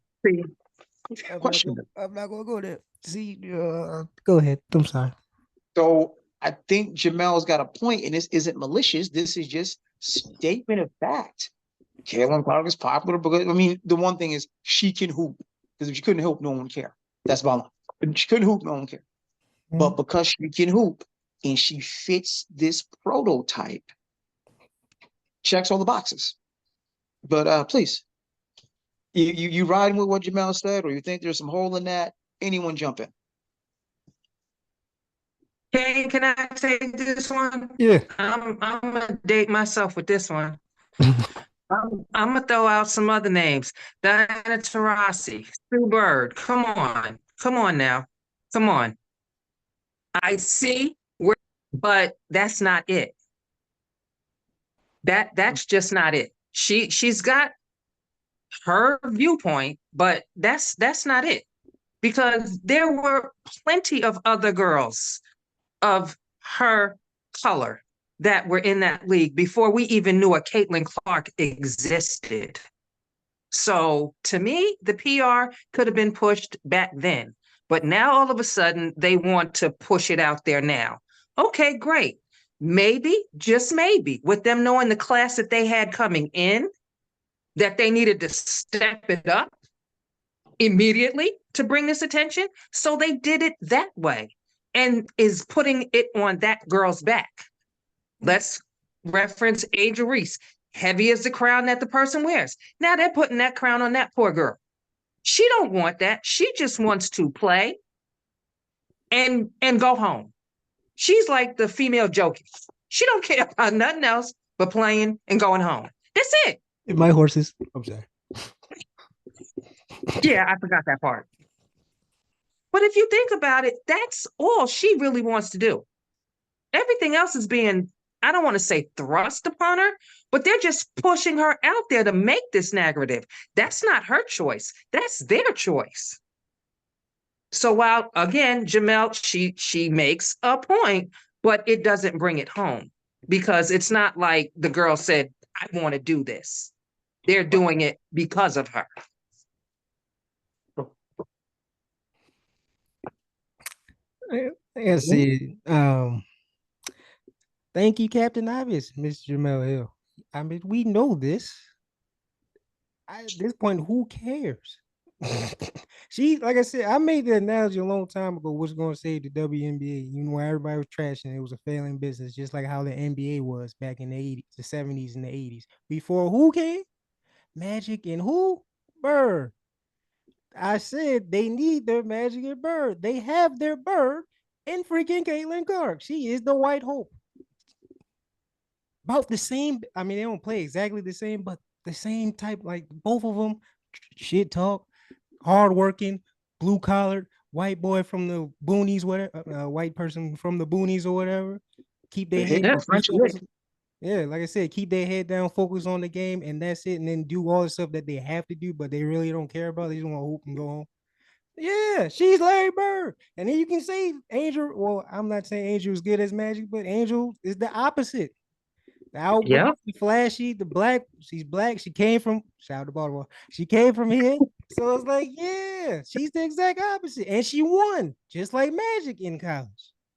Questionable. I'm not gonna go there. See, go ahead. I'm sorry. So I think Jemele's got a point, and this isn't malicious. This is just statement of fact. Caitlin Clark is popular because, the one thing is she can hoop. Because if she couldn't hoop, no one would care. That's about it. If she couldn't hoop, no one would care. Mm-hmm. But because she can hoop and she fits this prototype, checks all the boxes. But please, you riding with what Jemele said, or you think there's some hole in that? Anyone jump in? Hey, can I take this one? Yeah. I'm gonna date myself with this one. I'm gonna throw out some other names. Diana Taurasi, Sue Bird. Come on now, come on. I see where, but that's not it. That's just not it. She's got her viewpoint, but that's not it. Because there were plenty of other girls of her color that were in that league before we even knew a Caitlin Clark existed. So to me, the PR could have been pushed back then. But now all of a sudden they want to push it out there now. Okay, great. Maybe, just maybe, with them knowing the class that they had coming in, that they needed to step it up immediately to bring this attention. So they did it that way and is putting it on that girl's back. Let's reference Angel Reese. Heavy as the crown that the person wears. Now they're putting that crown on that poor girl. She don't want that. She just wants to play and go home. She's like the female Joker. She don't care about nothing else but playing and going home. That's it. My horses. I'm sorry. Yeah, I forgot that part. But if you think about it, that's all she really wants to do. Everything else is being, I don't want to say thrust upon her, but they're just pushing her out there to make this narrative. That's not her choice. That's their choice. So while again, Jemele, she makes a point, but it doesn't bring it home because it's not like the girl said, I want to do this. They're doing it because of her. I see. Thank you, Captain Obvious, Miss Jemele Hill. I mean, we know this. At this point, who cares? She, like I said, I made the analogy a long time ago. What's going to save the WNBA? You know, where everybody was trashing it was a failing business, just like how the NBA was back in the 80s, the 70s, and the 80s. Before who came? Magic and who? Bird. I said they need their Magic and Bird. They have their Bird in freaking Caitlin Clark. She is the white hope. About the same. I mean, they don't play exactly the same, but the same type. Like both of them, shit talk, hardworking, blue collared, white boy from the boonies, whatever, white person from the boonies or whatever. Keep their head. Yeah, like I said, keep their head down, focus on the game, and that's it. And then do all the stuff that they have to do, but they really don't care about. They just want to hoop and go home. Yeah, she's Larry Bird. And then you can say Angel. Well, I'm not saying Angel is good as Magic, but Angel is the opposite. The outgoing, flashy, the black. She's black. She came from shout out to Baltimore. She came from here. So it's like, yeah, she's the exact opposite. And she won, just like Magic in college.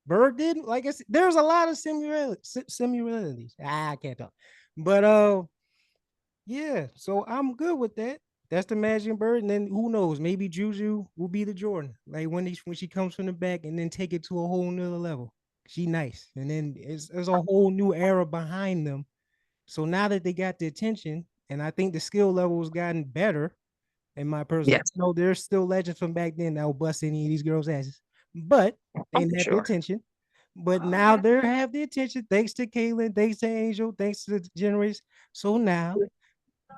Bird didn't. Like I said, there's a lot of similarities. I can't talk. But yeah, so I'm good with that. That's the Magic Bird, and then who knows? Maybe Juju will be the Jordan. Like when she comes from the back and then take it to a whole nother level. She nice, and then there's a whole new era behind them. So now that they got the attention, and I think the skill level has gotten better, in my personal, Yes. no, there's still legends from back then that will bust any of these girls' asses, but they didn't have the attention. But now they have the attention thanks to Caitlin, thanks to Angel, thanks to the generation. So now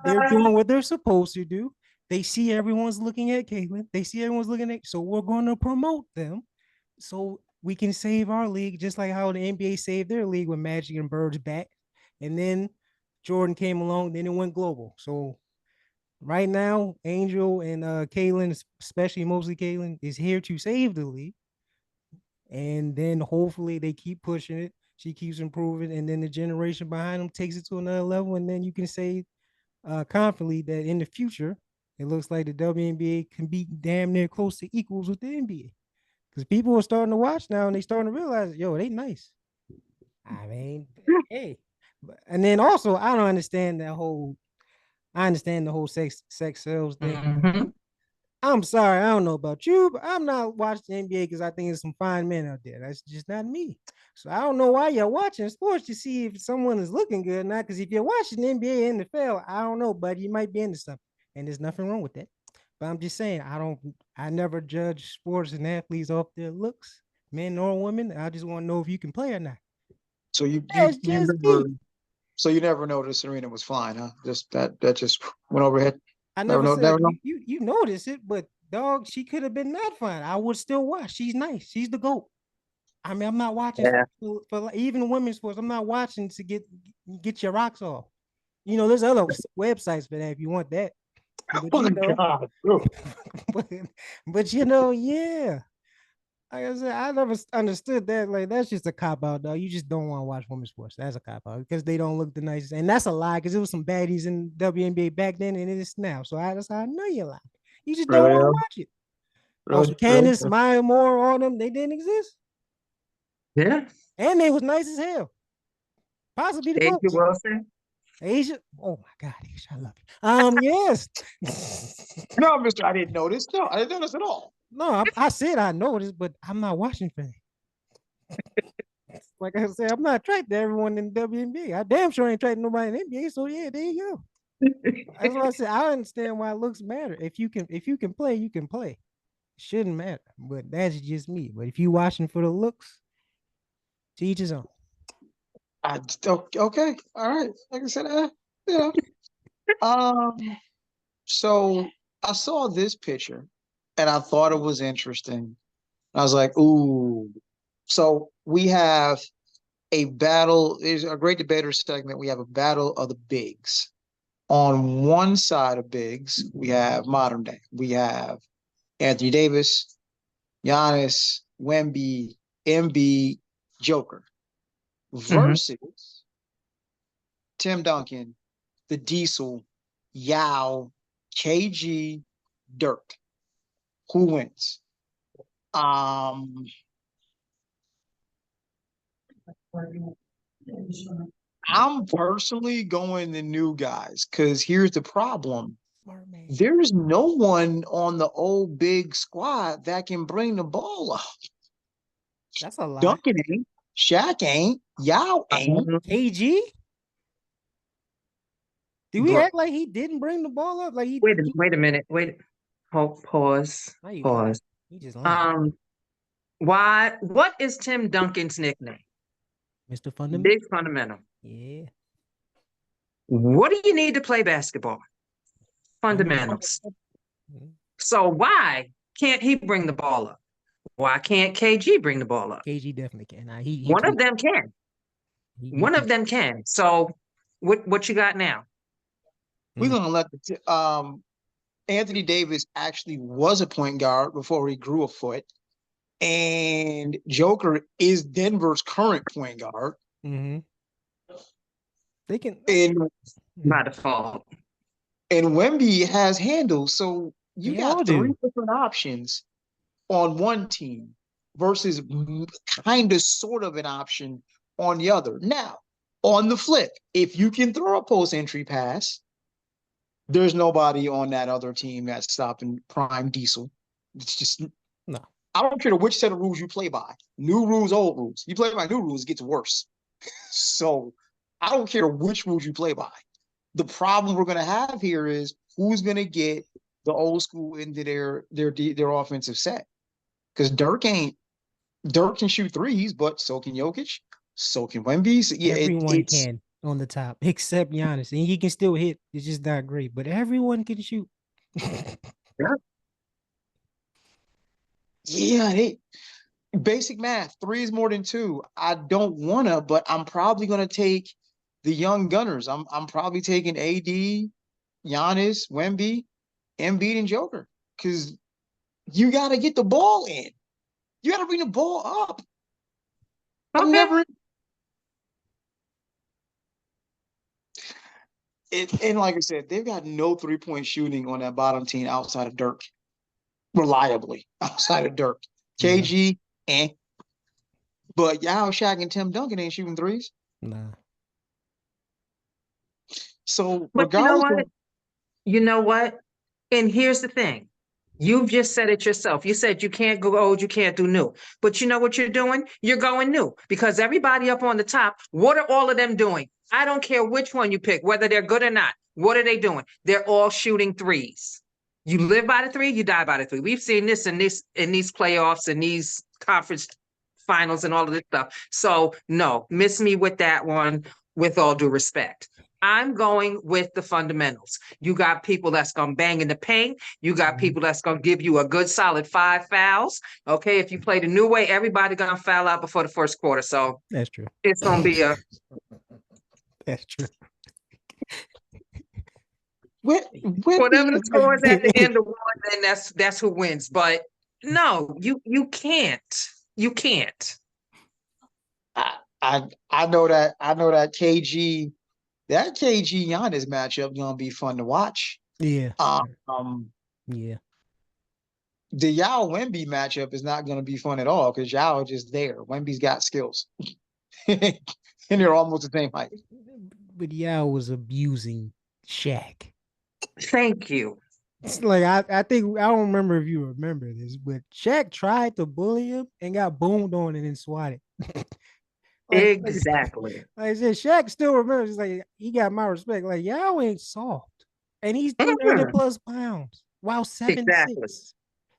they're doing what they're supposed to do. They see everyone's looking at Caitlin. They see everyone's looking at. So we're going to promote them, so we can save our league, just like how the NBA saved their league with Magic and Birds back, and then Jordan came along. Then it went global. So right now, Angel and Caitlin, especially mostly Caitlin, is here to save the league, and then hopefully they keep pushing it. She keeps improving, and then the generation behind them takes it to another level, and then you can say confidently that in the future, it looks like the WNBA can be damn near close to equals with the NBA. Because people are starting to watch now and they starting to realize, yo, they nice. I mean, hey. And then also, I don't understand that whole, I understand the whole sex sales thing. Mm-hmm. I'm sorry, I don't know about you, but I'm not watching the NBA because I think there's some fine men out there. That's just not me. So I don't know why you're watching sports to see if someone is looking good or not. Because if you're watching the NBA and NFL, I don't know, but you might be into something, and there's nothing wrong with that. But I'm just saying, I never judge sports and athletes off their looks, men or women. I just want to know if you can play or not. So you That's you just never me. So you never noticed Serena was fine, huh? Just that just went overhead. I Never never know, said never know. you notice it, but dog, she could have been not fine. I would still watch. She's nice. She's the GOAT. I mean, I'm not watching Yeah. for even women's sports. I'm not watching to get your rocks off. You know, there's other websites for that if you want that. But Oh you my know, God, bro. but, but you know, yeah. Like I said, I never understood that. Like that's just a cop out, dog. You just don't want to watch women's sports. That's a cop out because they don't look the nicest, and that's a lie. Because it was some baddies in WNBA back then, and it is now. So that's how I know you're lying. You just don't Really, want to watch it. Also, really, really. Candace, Maya Moore, all them, they didn't exist, Yeah. and they was nice as hell. Possibly the Asia goats. Wilson. Asia. Oh my God, Asia, I love you. Yes. No, Mister, I didn't notice. No, I didn't notice at all. No, I said I noticed, but I'm not watching for like I said, I'm not attracted to everyone in the WNBA. I damn sure ain't attracted to nobody in the NBA. So yeah, there you go. That's why I said I understand why looks matter. If you can play, you can play. It shouldn't matter. But that's just me. But if you watching for the looks, to each his own. Okay, all right. Like I said, you know. Um, so I saw this picture and I thought it was interesting. I was like, ooh. So we have a battle. There's a great debater segment. We have a battle of the bigs. On one side of bigs, we have modern day. We have Anthony Davis, Giannis, Wemby, MB, Joker Mhm. versus Tim Duncan, the Diesel, Yao, KG, Dirk. Who wins? Um, I'm personally going the new guys because here's the problem. Smart man. There's no one on the old big squad that can bring the ball up. That's a lie. Duncan ain't, Shaq ain't, Yao ain't, KG? Do we bro. act like he didn't bring the ball up? Like Wait a minute. Wait. Pause. now you lying. Pause. He just lying. Um, what is Tim Duncan's nickname? Mr. Fundamental. Big fundamental. Yeah. What do you need to play basketball? Fundamentals. Mhm. So why can't he bring the ball up? Why can't KG bring the ball up? KG definitely can. Nah, One of them can. he One of them can. So what you got now? We're gonna let Anthony Davis actually was a point guard before he grew a foot. And Joker is Denver's current point guard. Mm-hmm. They can. And By default. Wemby has handles. So you They all got three do. different options on one team versus kind of sort of an option on the other. Now, on the flip, if you can throw a post entry pass, there's nobody on that other team that's stopping prime Diesel. It's just No. I don't care which set of rules you play by. New rules, old rules. You play by new rules, it gets worse. So I don't care which rules you play by. The problem we're gonna have here is who's gonna get the old school into their offensive set. Because Dirk can shoot threes, but so can Jokic, so can Wemby. So yeah, Everyone it's can on the top except Giannis, and he can still hit. It's just not great, but everyone can shoot. yeah, basic math. Three is more than two. I don't wanna, but I'm probably gonna take the young gunners. I'm probably taking AD, Giannis, Wemby, Embiid, and Joker. Because you gotta get the ball in. You gotta bring the ball up. I'm Okay. never and like I said, they've got no 3-point shooting on that bottom team outside of Dirk. Reliably outside of Dirk. Yeah. KG, but Yao, Shaq, and Tim Duncan ain't shooting threes. Nah. So But you know regardless what? of You know what? And here's the thing. You've just said it yourself. You said you can't go old, you can't do new. But you know what you're doing? You're going new because everybody up on the top, what are all of them doing? I don't care which one you pick, whether they're good or not. What are they doing? They're all shooting threes. You live by the three, you die by the three. We've seen this in these playoffs and these conference finals and all of this stuff. So no, miss me with that one. with all due respect. I'm going with the fundamentals. You got people that's going to bang in the paint. You got people that's going to give you a good solid 5 fouls. Okay, if you play the new way, everybody going to foul out before the first quarter. So That's true. it's going to be a That's true. whatever the score is at the end of one, then that's who wins. But no, you can't. You can't. I know that KG Giannis matchup gonna be fun to watch. Yeah. Yeah. The Yao Wemby matchup is not gonna be fun at all because Yao is just there. Wemby's got skills. And they're almost the same height. But Yao was abusing Shaq. Thank you. It's like I think I don't remember if you remember this, but Shaq tried to bully him and got boomed on and then swatted. Exactly. Like I said, Shaq still remembers. It's like he got my respect. Like Yao ain't soft, and he's 300+ pounds while 7'6", Exactly.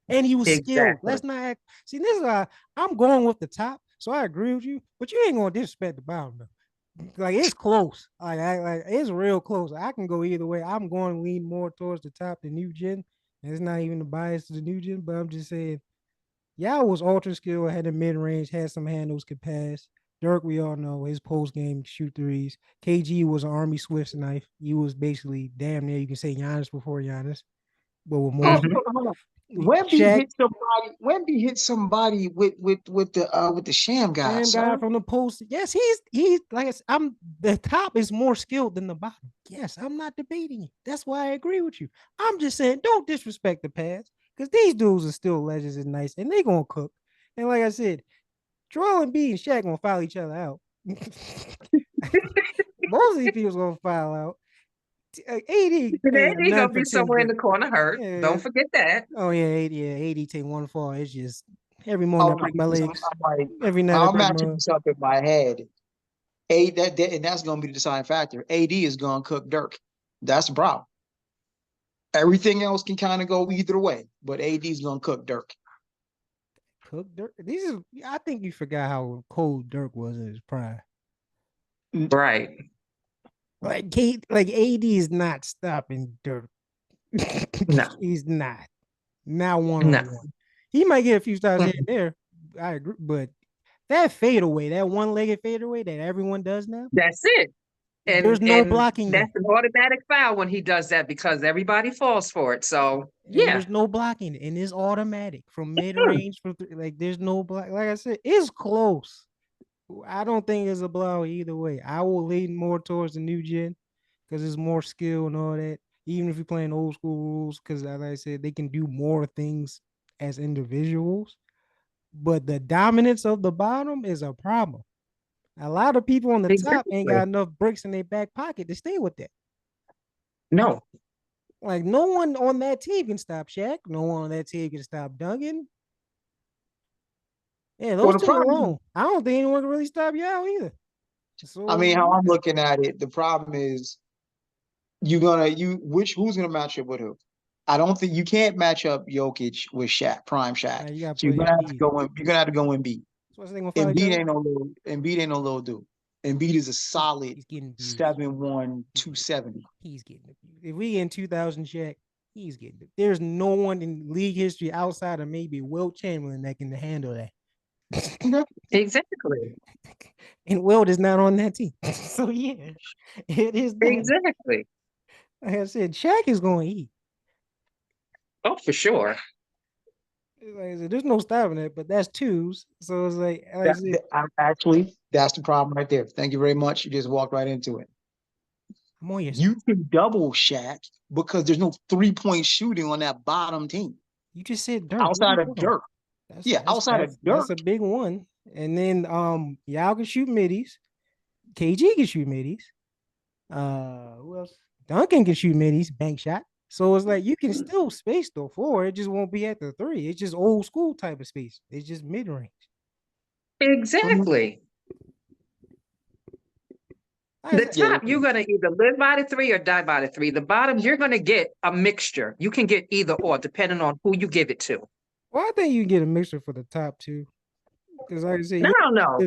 and he was skilled. Exactly. Let's not act. See, this is why I'm going with the top. So I agree with you, but you ain't gonna disrespect the bottom though. Like it's close. Like it's real close. I can go either way. I'm going to lean more towards the top, the new gen. And it's not even the bias to the new gen, but I'm just saying, Yao was ultra skilled, had a mid range, had some handles, could pass. Dirk, we all know his post game shoot threes. KG was an Army Swift's knife. He was basically damn near you can say Giannis before Giannis, but with more. Wemby hit somebody with the sham guy. Sham guy from the post. Yes, he's like I'm the top is more skilled than the bottom. Yes, I'm not debating it. That's why I agree with you. I'm just saying don't disrespect the past because these dudes are still legends and nice and they gonna cook. And like I said, Joel Embiid and Shaq gonna foul each other out. Most of these people's gonna foul out. AD gonna be somewhere in the corner hurt. Yeah. Don't forget that. Oh yeah, AD take one fall. It's just every morning I break my legs. Every night I'm matching this up in my head. And that's gonna be the deciding factor. AD is gonna cook Dirk. That's the problem. Everything else can kind of go either way, but AD is gonna cook Dirk. Cook Dirk. I think you forgot how cold Dirk was in his prime. Right. Like AD is not stopping Dirk. No, he's not. Not one-on-one. He might get a few stars here and there. I agree, but that fadeaway, that one-legged fadeaway that everyone does now. That's it. And there's no blocking. That's an automatic foul when he does that because everybody falls for it. So yeah, there's no blocking, and it's automatic from mid-range. Like there's no block. Like I said, it's close. I don't think it's a blowout either way. I will lean more towards the new gen because it's more skill and all that. Even if you're playing old school rules, because like I said, they can do more things as individuals. But the dominance of the bottom is a problem. A lot of people on the top ain't got enough bricks in their back pocket to stay with that. No. Like no one on that team can stop Shaq. No one on that team can stop Duncan. Yeah, those two alone. I don't think anyone can really stop Yao either. So, I mean, how I'm looking at it, the problem is who's gonna match up with who? I don't think you can't match up Jokic with Shaq, prime Shaq. So you're gonna have to go in. You're gonna have to go Embiid. Embiid ain't no little dude. Embiid is a solid 7'1", 270. He's getting abused. If we in 2000 Shaq, he's getting it. There's no one in league history outside of maybe Wilt Chamberlain that can handle that. Exactly. And Wilt is not on that team. So yeah, it is that. Exactly. Like I said, Shaq is going to eat. Oh, for sure. Like I said, there's no stopping it, but that's twos. So it's like actually, that's the problem right there. Thank you very much. You just walked right into it. I'm on your side. You can double Shaq because there's no 3-point shooting on that bottom team. You just said Dirk. Outside of Dirk. Outside of Dirk. That's a big one. And then Yao can shoot middies. KG can shoot middies. Who else? Duncan can shoot middies, bank shot. So it's like you can still space the floor. It just won't be at the 3. It's just old school type of space. It's just mid range. Exactly. The top, you're gonna either live by the 3 or die by the 3. The bottom, you're gonna get a mixture. You can get either or, depending on who you give it to. Well, I think you get a mixture for the top 2. Because like I said, no.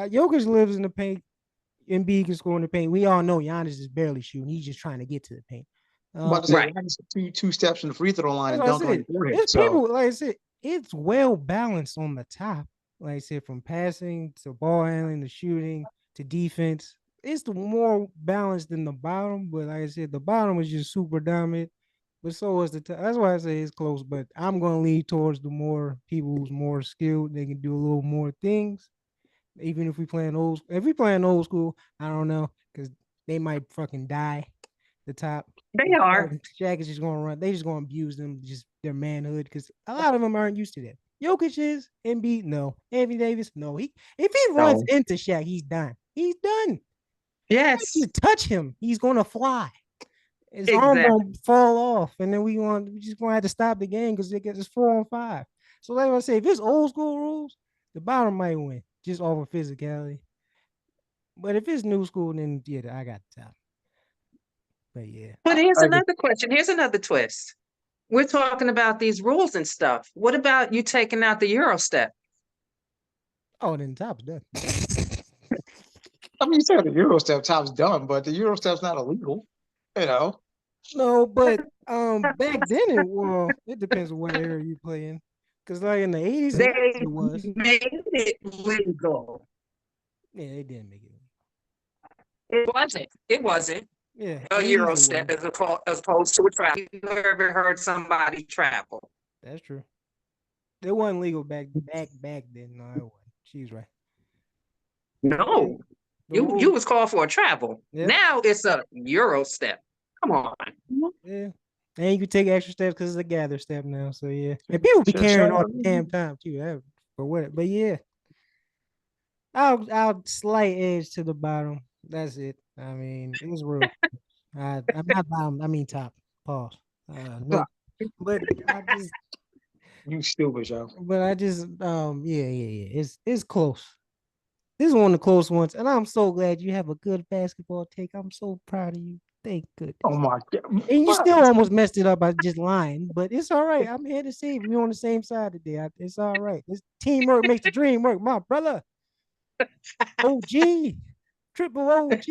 Jokic lives in the paint. Embiid can score in the paint. We all know Giannis is barely shooting. He's just trying to get to the paint. I'm about to say, Right. Giannis two steps from the free throw line That's and what I dunk on said. your forehead. It's So people, like I said, it's well balanced on the top. Like I said, from passing to ball handling to shooting to defense. It's the more balanced than the bottom. But like I said, the bottom is just super dominant. But so is the top. That's why I say it's close. But I'm gonna lean towards the more people who's more skilled. They can do a little more things. Even if we playing old, if we playing old school, I don't know because they might fucking die. The top. They are. Shaq is just gonna run. They just gonna abuse them, just their manhood, because a lot of them aren't used to that. Jokic is, Embiid, no. Anthony Davis, no. He if he runs No. into Shaq, he's done. He's done. Yes. You touch him, he's gonna fly. His arm Exactly. gonna fall off, and then we just gonna have to stop the game because it's 4-on-5. So like I say, if it's old school rules, the bottom might win just off of physicality. But if it's new school, then yeah, I got the top. But yeah. But here's I agree. another question. Here's another twist. We're talking about these rules and stuff. What about you taking out the Euro step? Oh, then top's done. I mean, you said the Euro step top's done, but the Euro step's not illegal. You know, No, but back then it depends on what era you play in. Cause like in the 80s and 90s They it was. made it legal. Yeah, they didn't make it. It wasn't. It wasn't Yeah, a 80s Euro it step was. as opposed to a travel. You never heard somebody travel. That's true. It wasn't legal back then. No, it wasn't. She's right. Yeah, No, the you rules. was called for a travel. Yeah, Now it's a Euro step. Come on. yeah. And you can take extra steps because it's a gather step now. So yeah. And people be carrying all the damn time too. For what? But yeah. I'll slight edge to the bottom. That's it. I mean, it was real. I'm not bottom. I mean top. Pause. No, but I just, you stupid, yo. yeah. It's close. This is one of the close ones, and I'm so glad you have a good basketball take. I'm so proud of you. Thank Oh goodness. my god! And you But still almost messed it up by just lying, but it's all right. I'm here to save you. We're on the same side today. It's all right. This teamwork makes the dream work, my brother. OG, triple OG.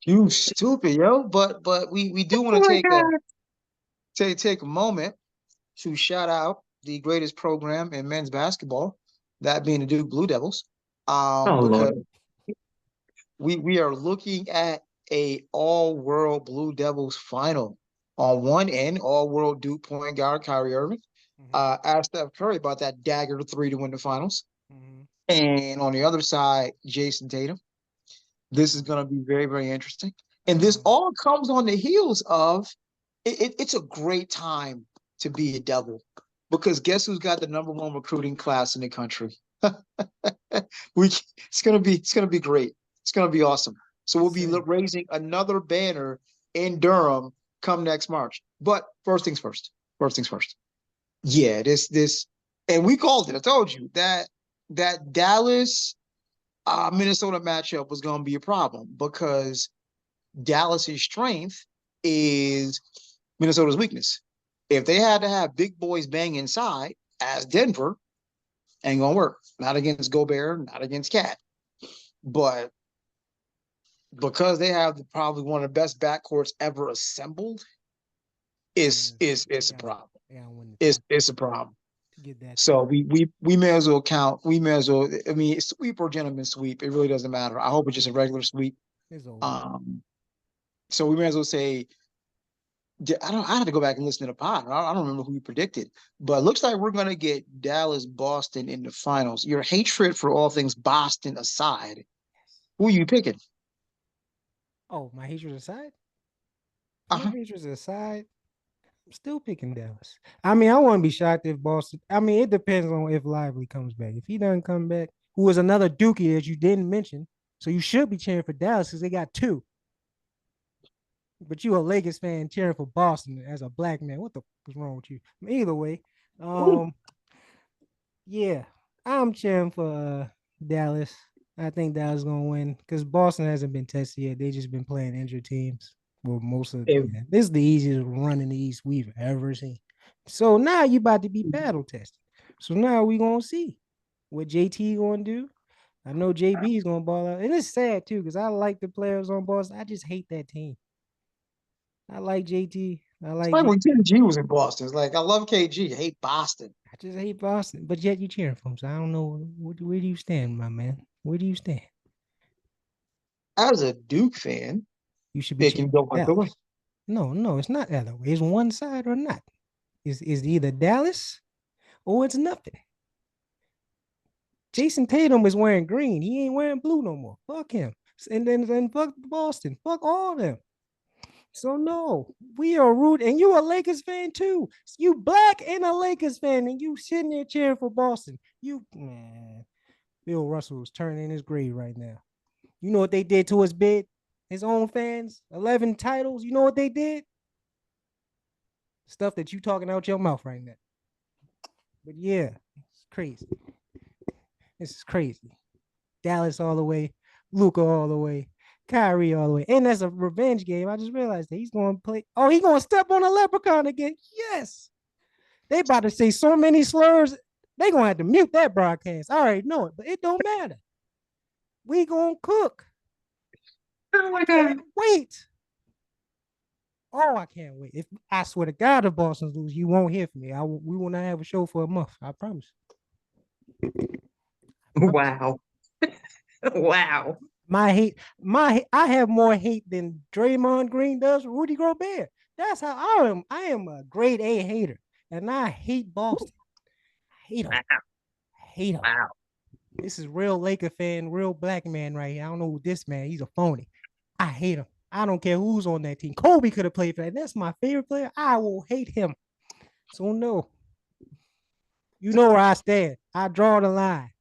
you stupid, yo. But we do want Oh to my God. take a moment to shout out the greatest program in men's basketball, that being the Duke Blue Devils. Oh Because Lord. we are looking at a all world Blue Devils final. On one end, all world Duke point guard Kyrie Irving asked Steph Curry about that dagger three to win the finals. And on the other side, Jason Tatum. This is going to be very, very interesting. And this all comes on the heels of it's a great time to be a Devil, because guess who's got the #1 recruiting class in the country? It's gonna be great. It's gonna be awesome. So we'll be raising another banner in Durham come next March. But first things first. First things first. Yeah, this, and we called it. I told you that Dallas Minnesota matchup was going to be a problem, because Dallas's strength is Minnesota's weakness. If they had to have big boys bang inside, as Denver, ain't gonna work. Not against Gobert, not against Cat. But because they have probably one of the best backcourts ever assembled, it's a problem. It's a problem. So we may as well count. We may as well. I mean, sweep or gentleman sweep. It really doesn't matter. I hope it's just a regular sweep. So we may as well say. I had to go back and listen to the pod. I don't remember who you predicted, but it looks like we're going to get Dallas, Boston in the finals. Your hatred for all things Boston aside, who are you picking? Oh, my hatred aside? My hatred aside, I'm still picking Dallas. I mean, I wouldn't be shocked if Boston. I mean, it depends on if Lively comes back. If he doesn't come back, who is another Dookie that you didn't mention, so you should be cheering for Dallas because they got two. But you a Lakers fan cheering for Boston as a black man. What the fuck is wrong with you? Either way, yeah, I'm cheering for Dallas. I think Dallas is gonna win because Boston hasn't been tested yet. They just been playing injured teams. Well, most of this is the easiest run in the East we've ever seen. So now you about to be battle tested. So now we gonna see what JT gonna do. I know JB is gonna ball out, and it's sad too because I like the players on Boston. I just hate that team. I like JT. I It's like like when JT. KG was in Boston. It's like I love KG, hate Boston. I just hate Boston, but yet you cheering for him. So I don't know where do you stand, my man. Where do you stand? As a Duke fan, You should be it can cheering go for either way. Dallas. No, no, it's not that way. It's one side or not. Is either Dallas or it's nothing. Jason Tatum is wearing green. He ain't wearing blue no more. Fuck him. And then fuck Boston. Fuck all of them. So no, we are rooting, and you a Lakers fan too. You black and a Lakers fan, and you sitting there cheering for Boston. You man, Bill Russell is turning in his grave right now. You know what they did to his bid? His own fans, 11 titles. You know what they did? Stuff that you talking out your mouth right now. But yeah, it's crazy. This is crazy. Dallas all the way, Luca all the way, Kyrie all the way. And that's a revenge game. I just realized that he's going to play. Oh, he's going to step on a leprechaun again. Yes. They about to say so many slurs. They going to have to mute that broadcast. I already know it, but it don't matter. We going to cook. Oh my God. Wait. Oh, I can't wait. If I swear to God, if Boston's lose, you won't hear from me. We will not have a show for a month. I promise. Wow. Wow. I have more hate than Draymond Green does for Rudy Gobert. That's how I am. I am a grade A hater, and I hate Boston. I hate them. Wow. I hate them. Wow. This is real Laker fan, real black man right here. I don't know who this man. He's a phony. I hate him. I don't care who's on that team. Kobe could have played for that. That's my favorite player. I will hate him. So no, you know where I stand. I draw the line.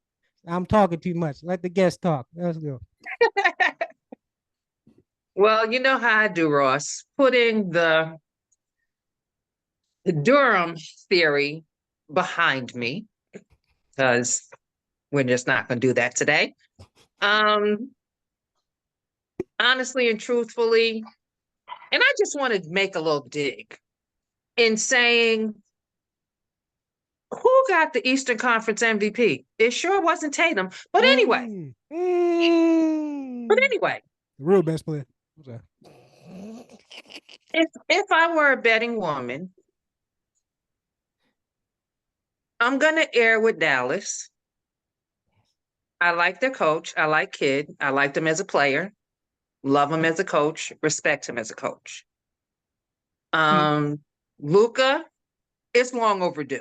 I'm talking too much. Let the guests talk. Let's go. Well, you know how I do, Ross. Putting the Durham theory behind me, because we're just not going to do that today. Um, Honestly and truthfully, and I just want to make a little dig in saying, who got the Eastern Conference MVP? It sure wasn't Tatum. But anyway, but anyway, the real best player. if I were a betting woman, I'm gonna air with Dallas. I like their coach. I like Kid. I liked him as a player. Love him as a coach. Respect him as a coach. Luca, it's long overdue.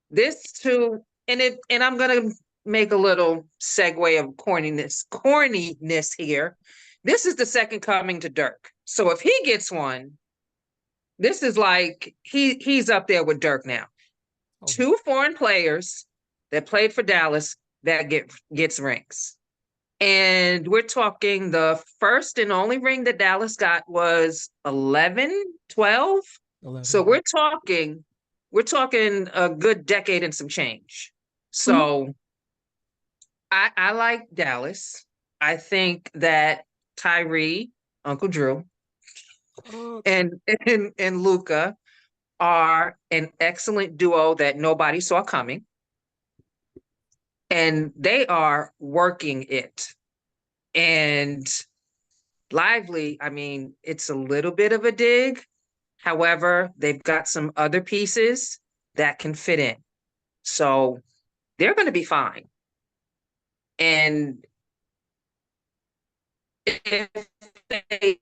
This too, and I'm gonna make a little segue of corniness here. This is the second coming to Dirk. So if he gets one, this is like he's up there with Dirk now. Okay. Two foreign players that played for Dallas that gets rings. And we're talking the first and only ring that Dallas got was 11, 12. 11. So we're talking a good decade and some change. So I like Dallas. I think that Kyrie, Uncle Drew, and Luca are an excellent duo that nobody saw coming. And they are working it. And Lively, I mean, it's a little bit of a dig. However, they've got some other pieces that can fit in. So they're going to be fine. And if they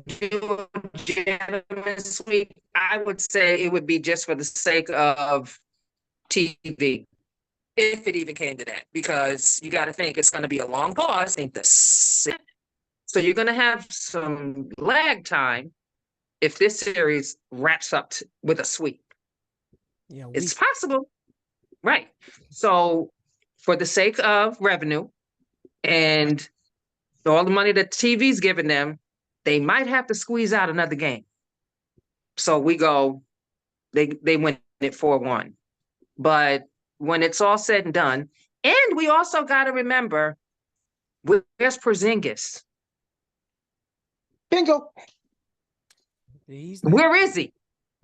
do a gentleman's sweep, I would say it would be just for the sake of TV, if it even came to that, because you got to think it's going to be a long pause. So you're going to have some lag time if this series wraps up with a sweep. Yeah, it's possible. Right. So for the sake of revenue and all the money that TV's giving them, they might have to squeeze out another game. So we go, they win it 4-1. But when it's all said and done, and we also got to remember, where's Porzingis? Bingo. Where is he?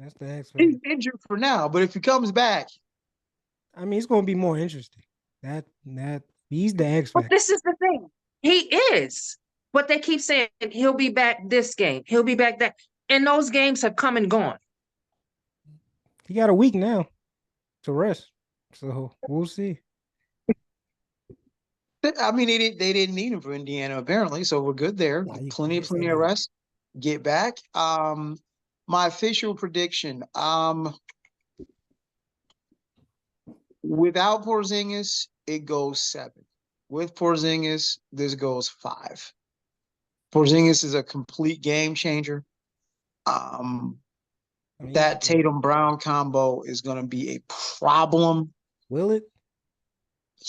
That's the X factor. He's injured for now, but if he comes back, I mean, it's going to be more interesting. That He's the X But factor. this is the thing. He is. But they keep saying he'll be back this game. He'll be back that. And those games have come and gone. He got a week now to rest. So we'll see. I mean, they didn't need him for Indiana apparently, so we're good there. Nah, you Plenty yes, they of did. rest. Get back. My official prediction. Without Porzingis, it goes 7. With Porzingis, this goes 5. Porzingis is a complete game changer. I mean, That Tatum Brown combo is going to be a problem. will it?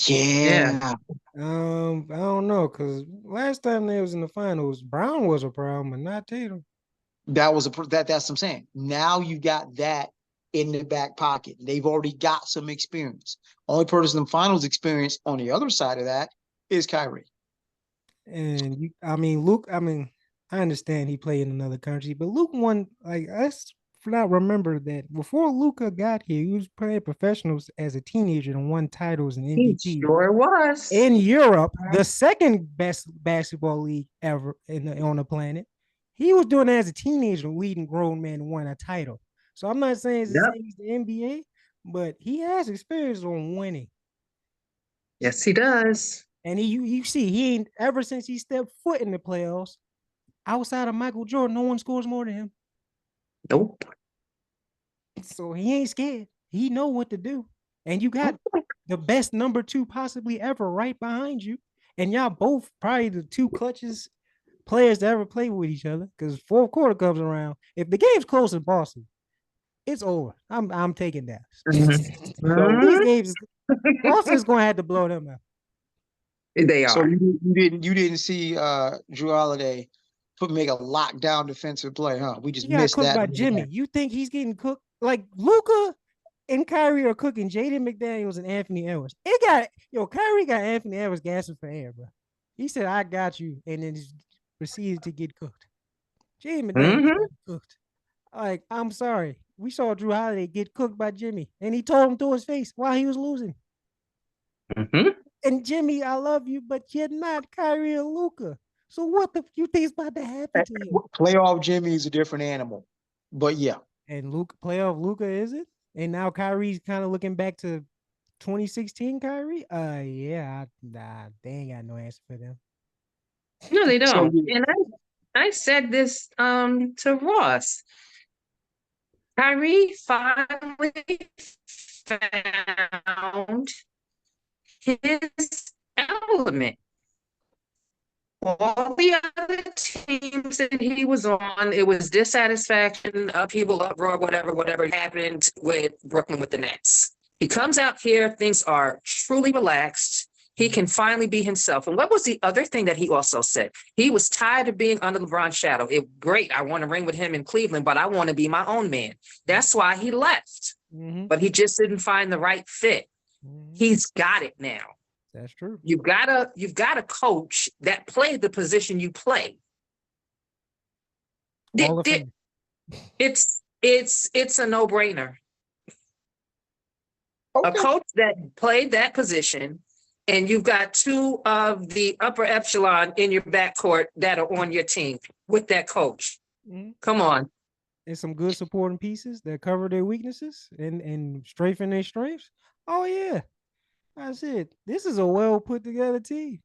Yeah. I don't know, because last time they was in the finals, Brown was a problem, but not Tatum. That's what I'm saying. Now you got that in the back pocket. They've already got some experience. Only person in finals experience on the other side of that is Kyrie. And Luke, I understand he played in another country, but Luke won, like, let's not remember that before Luca got here, he was playing professionals as a teenager and won titles and He MVP. sure was. In Europe, the second best basketball league ever on the planet. He was doing it as a teenager, leading grown men, won a title. So I'm not saying it's the Yep. same as the NBA, but he has experience on winning. Yes, he does. And you see, he ain't ever since he stepped foot in the playoffs, outside of Michael Jordan, no one scores more than him. Nope. So he ain't scared. He know what to do. And you got the best number 2 possibly ever right behind you. And y'all both probably the 2 clutches players to ever play with each other. Because fourth quarter comes around. If the game's close in Boston, it's over. I'm taking that. Mhm. These games, Boston's gonna have to blow them out. They So are. you didn't see Drew Holiday make a lockdown defensive play, huh? We just He got missed cooked that. by Jimmy. You think he's getting cooked? Like Luca and Kyrie are cooking Jaden McDaniels and Anthony Edwards. Kyrie got Anthony Edwards gasping for air, bro. He said, "I got you," and then just proceeded to get cooked. Jaden McDaniels Mhm. got cooked. Like, I'm sorry. We saw Drew Holiday get cooked by Jimmy, and he told him to his face while he was losing. Mhm. And Jimmy, I love you, but you're not Kyrie or Luca. So what the you think's about to happen to you? Playoff Jimmy is a different animal, but yeah. And playoff Luca is it? And now Kyrie's kind of looking back to 2016 Kyrie. Yeah, they ain't got no answer for them. No, they So don't. And I said this to Ross. Kyrie finally found his element. All the other teams that he was on, it was dissatisfaction, upheaval, uproar, whatever happened with Brooklyn with the Nets. He comes out here, things are truly relaxed. He can finally be himself. And what was the other thing that he also said? He was tired of being under LeBron's shadow. Great, I want to ring with him in Cleveland, but I want to be my own man. That's why he left. But he just didn't find the right fit. He's got it now. That's true. You've got a coach that played the position you play. It's a no-brainer. Okay. A coach that played that position, and you've got 2 of the upper echelon in your backcourt that are on your team with that coach. Come on. And some good supporting pieces that cover their weaknesses and strengthen their strengths. Oh yeah. That's it. This is a well put together team.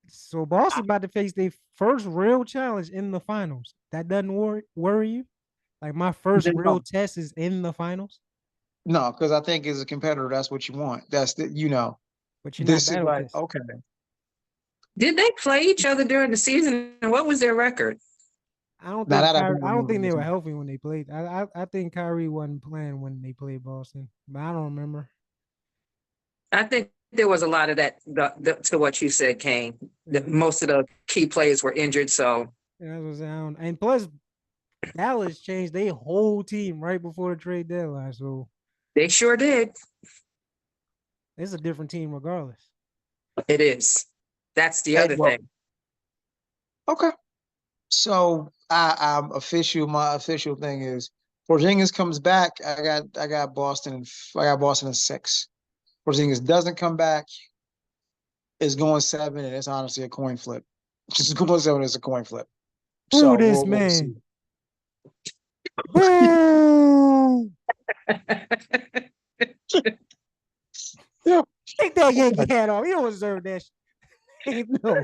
So Boston about to face their first real challenge in the finals. That doesn't worry you? Like my first real test is in the finals? No, because I think as a competitor, that's what you want. That's the But you're this not is like tested. okay. Did they play each other during the season? And what was their record? I don't think they were healthy when they played. I think Kyrie wasn't playing when they played Boston, but I don't remember. I think there was a lot of that to what you said, Kane. Most of the key players were injured, so. Yeah, that's what I'm saying. And plus, Dallas changed their whole team right before the trade deadline, so. They sure did. It's a different team regardless. It is. That's the other thing. Okay. So I'm official. My official thing is Porzingis comes back. I got Boston. I got Boston in 6. Porzingis doesn't come back. It's going 7, and it's honestly a coin flip. Just going 7 is a coin flip. Boo So this we'll see. man. Boo! Yeah, Take that Yankee hat off. You don't deserve that shit. No.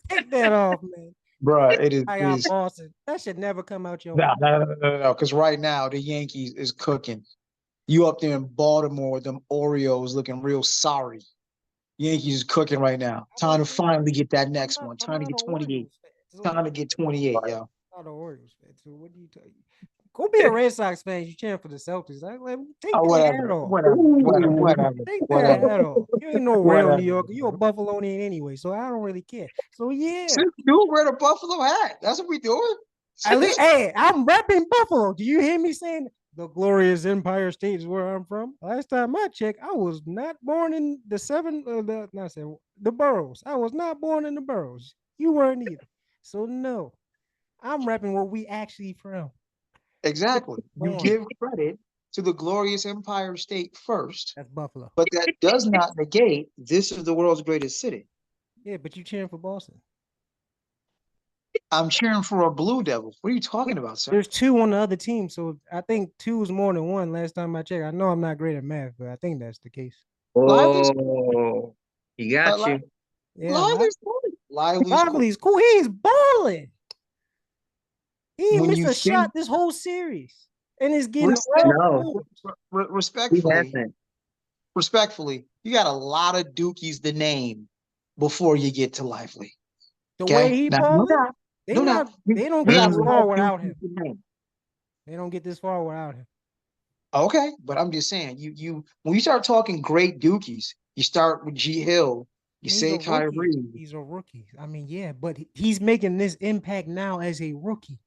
Take that off, man. bro, it I got is. Boston. That should never come out your No, mouth. no. Because right now the Yankees is cooking. You up there in Baltimore with them Oreos looking real sorry. Yankees is cooking right now. Time to finally get that next one. I'm Time to not get an 28. Orioles fan. So Time to get 28, yo. I'm not an Orioles fan. So what do you tell you? Go be a Red Sox fan. You cheering for the Celtics. Like, take that hat off. Whatever. Take that hat off. You ain't no real New Whatever. Yorker. You a Buffalonian anyway, so I don't really care. So yeah. See, you wear the Buffalo hat. That's what we doing. At least, hey, I'm repping Buffalo. Do you hear me saying the glorious Empire State is where I'm from? Last time I checked, I was not born in the boroughs. I was not born in the boroughs. You weren't either. So no, I'm repping where we actually from. Exactly. You Born. give credit to the glorious Empire State first, That's Buffalo. but that does not negate this is the world's greatest city. Yeah, but you cheering for Boston. I'm cheering for a Blue Devil. What are you talking about, sir? There's 2 on the other team, so I think 2 is more than 1. Last time I checked, I know I'm not great at math, but I think that's the case. Lively's Oh, he got you. Yeah, Lively's cool. Lively's cool. Lively's cool. He's balling. He ain't When missed you a think shot this whole series, and it's getting respect, No, he respectfully, hasn't. you got a lot of dookies to name before you get to Lively. the Okay, way he now, balling. They no, don't we get got this a lot far of without dookies him. to name. They don't get this far without him. Okay, but I'm just saying, you when you start talking great dookies, you start with G Hill, you He's a say rookie. Kyrie. He's a rookie. I mean, yeah, but he's making this impact now as a rookie.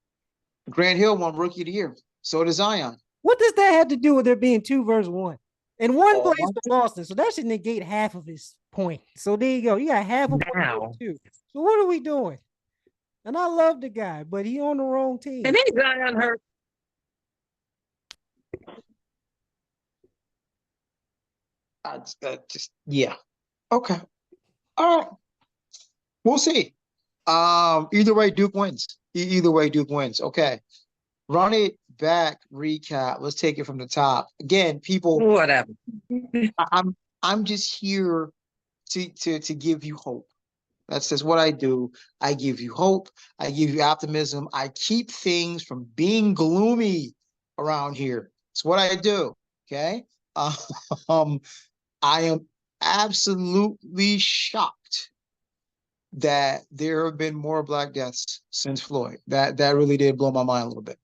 Grant Hill won Rookie of the Year. So did Zion. What does that have to do with there being 2 versus 1? And 1 Oh, plays for Boston, so that should negate half of his point. So there you go. You got half a point Now, 2. So what are we doing? And I love the guy, but he on the wrong team. and then Zion hurt. Yeah. Okay. All right. We'll see. Either way, Duke wins. Either way, Duke wins. Okay. Run it back. Recap. Let's take it from the top. Again, people. Whatever. I'm just here to give you hope. That's just what I do. I give you hope. I give you optimism. I keep things from being gloomy around here. It's what I do. Okay. I am absolutely shocked that there have been more Black deaths since Floyd. That really did blow my mind a little bit.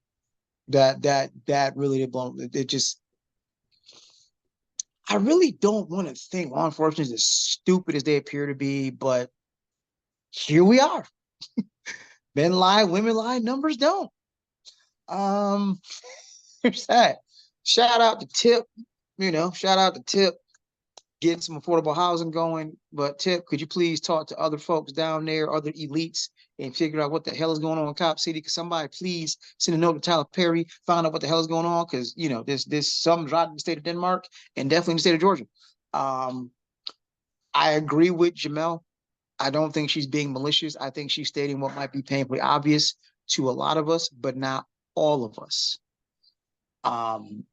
That really did blow. It just. I really don't want to think law enforcement is as stupid as they appear to be, but here we are. Men lie, women lie, numbers don't. Here's that. Shout out to Tip. Shout out to Tip. Getting some affordable housing going. But Tip, could you please talk to other folks down there, other elites, and figure out what the hell is going on in Cop City? Because somebody please send a note to Tyler Perry, find out what the hell is going on. Because there's something's right in the state of Denmark and definitely in the state of Georgia. I agree with Jemele. I don't think she's being malicious. I think she's stating what might be painfully obvious to a lot of us, but not all of us. And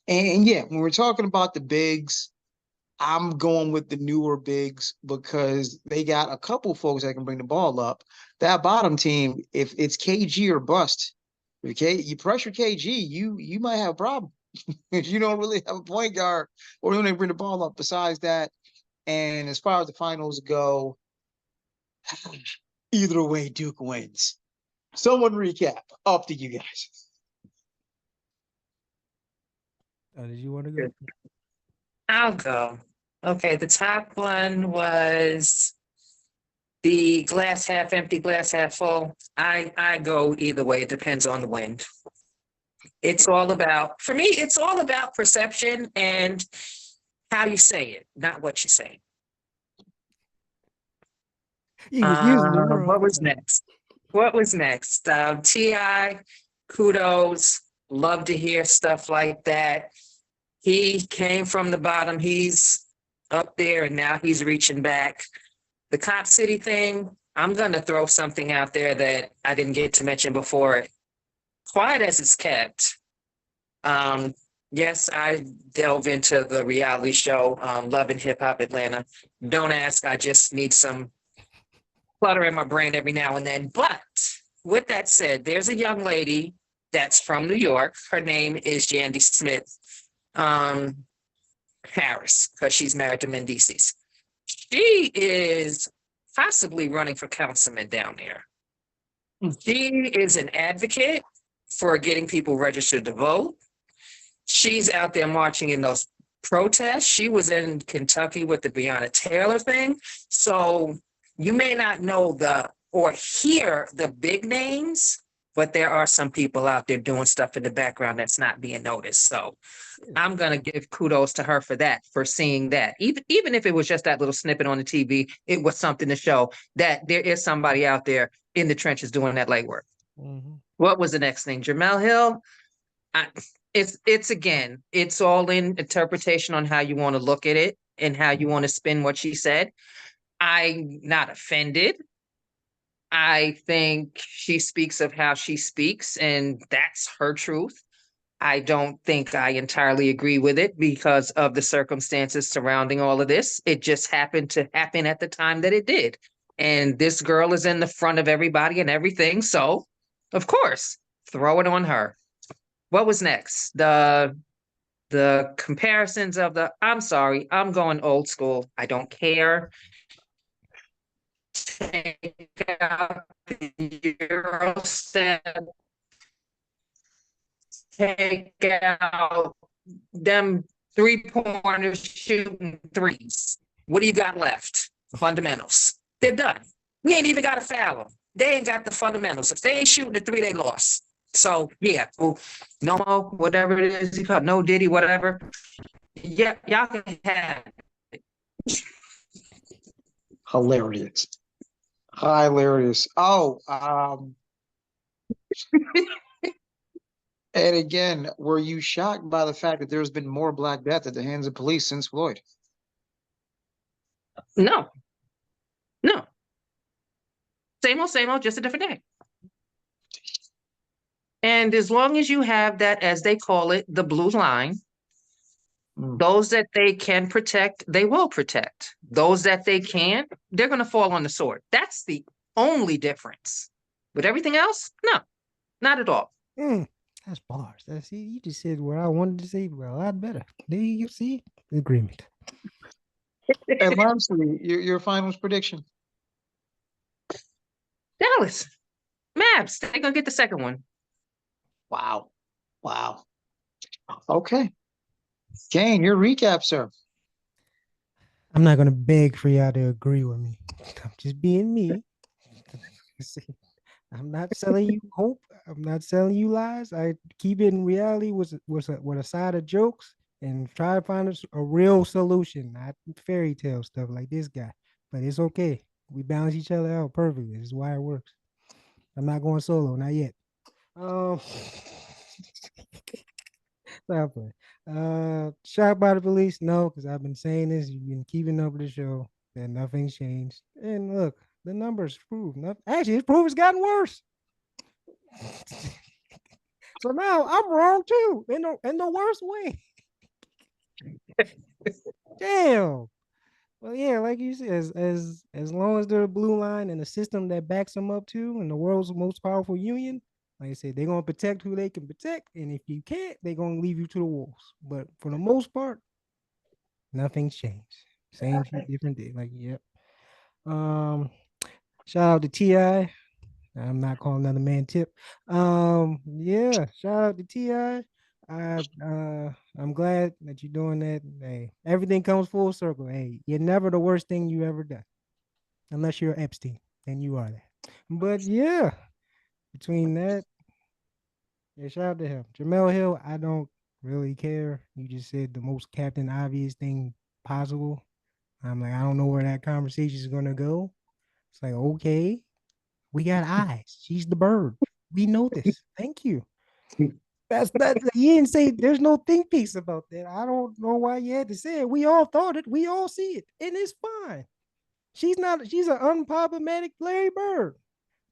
yeah, when we're talking about the bigs, I'm going with the newer bigs because they got a couple folks that can bring the ball up. That bottom team, if it's KG or bust, okay, you pressure KG, you might have a problem if you don't really have a point guard or you don't bring the ball up. Besides that, and as far as the finals go, either way, Duke wins. Someone recap. Up to you guys. Did you want to go? I'll go. Okay, the top one was the glass half empty, glass half full. I go either way. It depends on the wind. It's all about, for me, it's all about perception and how you say it, not what you say. What was next? What was next? T.I., kudos. Love to hear stuff like that. He came from the bottom. He's up there and now he's reaching back. The Cop City thing, I'm going to throw something out there that I didn't get to mention before. Quiet as it's kept. Yes, I delve into the reality show, Love and Hip Hop Atlanta. Don't ask, I just need some clutter in my brain every now and then. But with that said, there's a young lady that's from New York. Her name is Jandy Smith Harris, because she's married to Mendices. She is possibly running for councilman down there. She is an advocate for getting people registered to vote. She's out there marching in those protests. She was in Kentucky with the Breonna Taylor thing. So you may not know or hear the big names, but there are some people out there doing stuff in the background that's not being noticed. So I'm going to give kudos to her for that, for seeing that. Even if it was just that little snippet on the TV, it was something to show that there is somebody out there in the trenches doing that legwork. Mm-hmm. What was the next thing? Jemele Hill? It's all in interpretation on how you want to look at it and how you want to spin what she said. I'm not offended. I think she speaks of how she speaks, and that's her truth. I don't think I entirely agree with it because of the circumstances surrounding all of this. It just happened to happen at the time that it did. And this girl is in the front of everybody and everything. So, of course, throw it on her. What was next? The comparisons of I'm sorry, I'm going old school. I don't care. Take out the Eurostep. Take out them 3-pointers shooting threes. What do you got left? Fundamentals. They're done. We ain't even got to foul them. They ain't got the fundamentals. If they ain't shooting the three, they lost. So yeah, no more, whatever it is you call it, no Diddy, whatever. Yeah, y'all can have it. Hilarious. Hilarious. Oh, and again, were you shocked by the fact that there's been more Black death at the hands of police since Floyd? No. Same old, just a different day. And as long as you have that, as they call it, the blue line, those that they can protect, they will protect. Those that they can't, they're going to fall on the sword. That's the only difference. But everything else, no, not at all. That's bars. You just said what I wanted to say, well, a lot better. There you see the agreement. And lastly, your finals prediction. Dallas, Mavs, they're going to get the second one. Wow. Okay. Kane, your recap, sir. I'm not going to beg for y'all to agree with me. I'm just being me. I'm not selling you hope. I'm not selling you lies. I keep it in reality with a side of jokes and try to find a real solution, not fairy tale stuff like this guy. But it's okay. We balance each other out perfectly. This is why it works. I'm not going solo, not yet. Shot by the police? No, because I've been saying this. You've been keeping up with the show, and nothing's changed. And look, the numbers prove nothing. Actually, it's proof it's gotten worse. So now I'm wrong too, in the worst way. Damn. Well, yeah, like you said, as long as they're a blue line and a system that backs them up too, and the world's most powerful union, like I said, they're gonna protect who they can protect, and if you can't, they're gonna leave you to the wolves. But for the most part, nothing's changed. Same shit, different day. Like, yep. Shout out to Ti. I'm not calling another man Tip. Yeah, shout out to Ti. I'm glad that you're doing that. Hey, everything comes full circle. Hey, you're never the worst thing you ever done, unless you're Epstein, and you are that. But yeah, between that, yeah, shout out to him. Jemele Hill, I don't really care. You just said the most Captain Obvious thing possible. I'm like, I don't know where that conversation is gonna go. It's like, okay, we got eyes. She's the bird. We know this. Thank you. That's that. You didn't say there's no think piece about that. I don't know why you had to say it. We all thought it. We all see it, and it's fine. She's not. She's an unproblematic Larry Bird.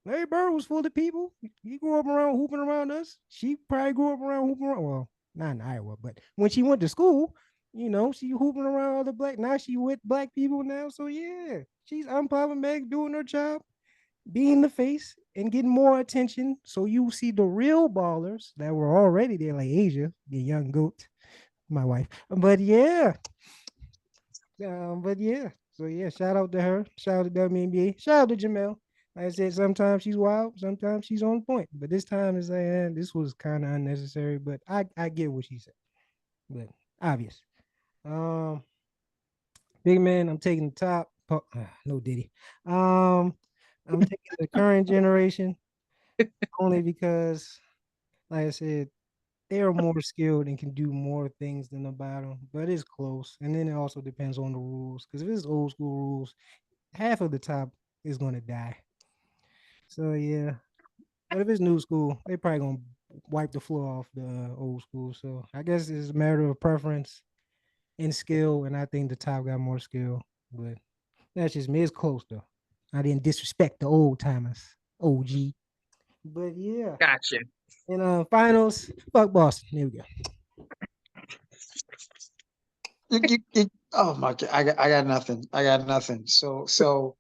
Larry Bird was full of people. He grew up around hooping around us. She probably grew up around hooping around. Well, not in Iowa, but when she went to school, she hooping around other black. Now she with black people now. So yeah, she's unproblematic, doing her job, being the face, and getting more attention. So you see the real ballers that were already there, like Asia, the young goat, my wife. But yeah. So yeah, shout out to her. Shout out to WNBA. Shout out to Jemele. Like I said, sometimes she's wild, sometimes she's on point. But this time it's like, this was kind of unnecessary. But I get what she said. But obvious. Um, Big man, I'm taking the top. No Diddy. I'm taking the current generation only because, like I said, they are more skilled and can do more things than the bottom. But it's close, and then it also depends on the rules. Because if it's old school rules, half of the top is gonna die. So yeah, but if it's new school, they probably gonna wipe the floor off the old school. So I guess it's a matter of preference and skill, and I think the top got more skill. But that's just me. It's close though. I didn't disrespect the old timers, OG. But yeah, Gotcha. and finals, fuck Boston. There we go. Oh my God, I got nothing. I got nothing. So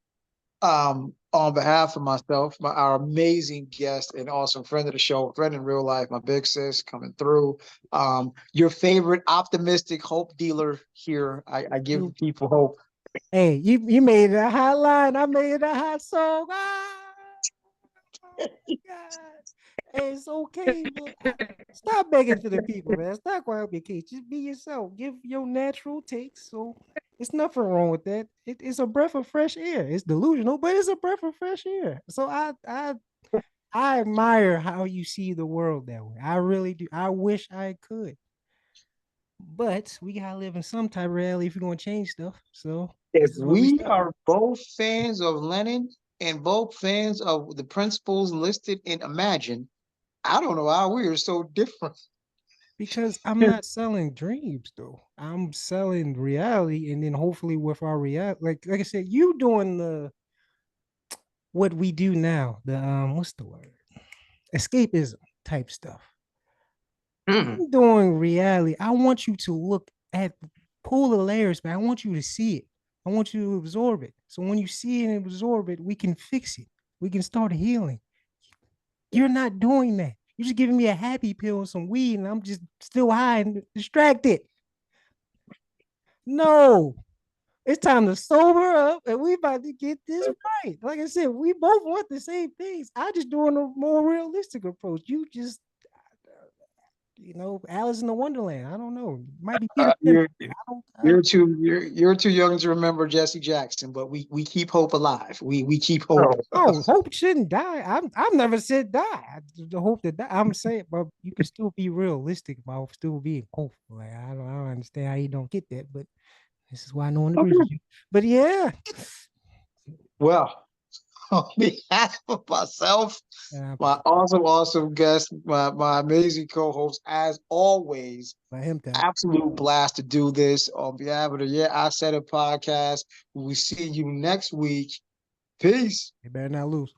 on behalf of myself, our amazing guest and awesome friend of the show, friend in real life, my big sis coming through. Your favorite optimistic hope dealer here. I give people hope. Hey, you made it a hot line. I made it a hot song. God. Hey, it's okay, man. Stop begging to the people, man. It's not going to help your case. Just be yourself. Give your natural takes. So it's nothing wrong with that. It's a breath of fresh air. It's delusional, but it's a breath of fresh air. So I admire how you see the world that way. I really do. I wish I could. But we gotta live in some type of reality if we're gonna change stuff. So If this is where we we start. are both fans of Lenin and both fans of the principles listed in Imagine, I don't know how we are so different. Because I'm not selling dreams though. I'm selling reality, and then hopefully with our reality, like I said, you doing the what we do now, the what's the word? Escapism type stuff. Mm. I'm doing reality. I want you to look at pull the layers, but I want you to see it. I want you to absorb it. So when you see it and absorb it, we can fix it. We can start healing. You're not doing that. You're just giving me a happy pill and some weed, and I'm just still high and distracted. No, it's time to sober up, and we about to get this right. Like I said, we both want the same things. I just doing a more realistic approach. You just, Alice in the Wonderland. I don't know. Might be Peter Pan. You're I don't. you're too young to remember Jesse Jackson, but we keep hope alive. We keep hope. Oh, hope shouldn't die. I've never said die. The hope that die. I'm saying, but you can still be realistic about still being hopeful. Like I don't understand how you don't get that, but this is why no one agrees with you. But yeah, Well, on behalf of myself, my awesome guest, my amazing co-host, as always, by him time. absolute blast to do this. On behalf of the Yeah, I Said It podcast, we see you next week. Peace. They better not lose.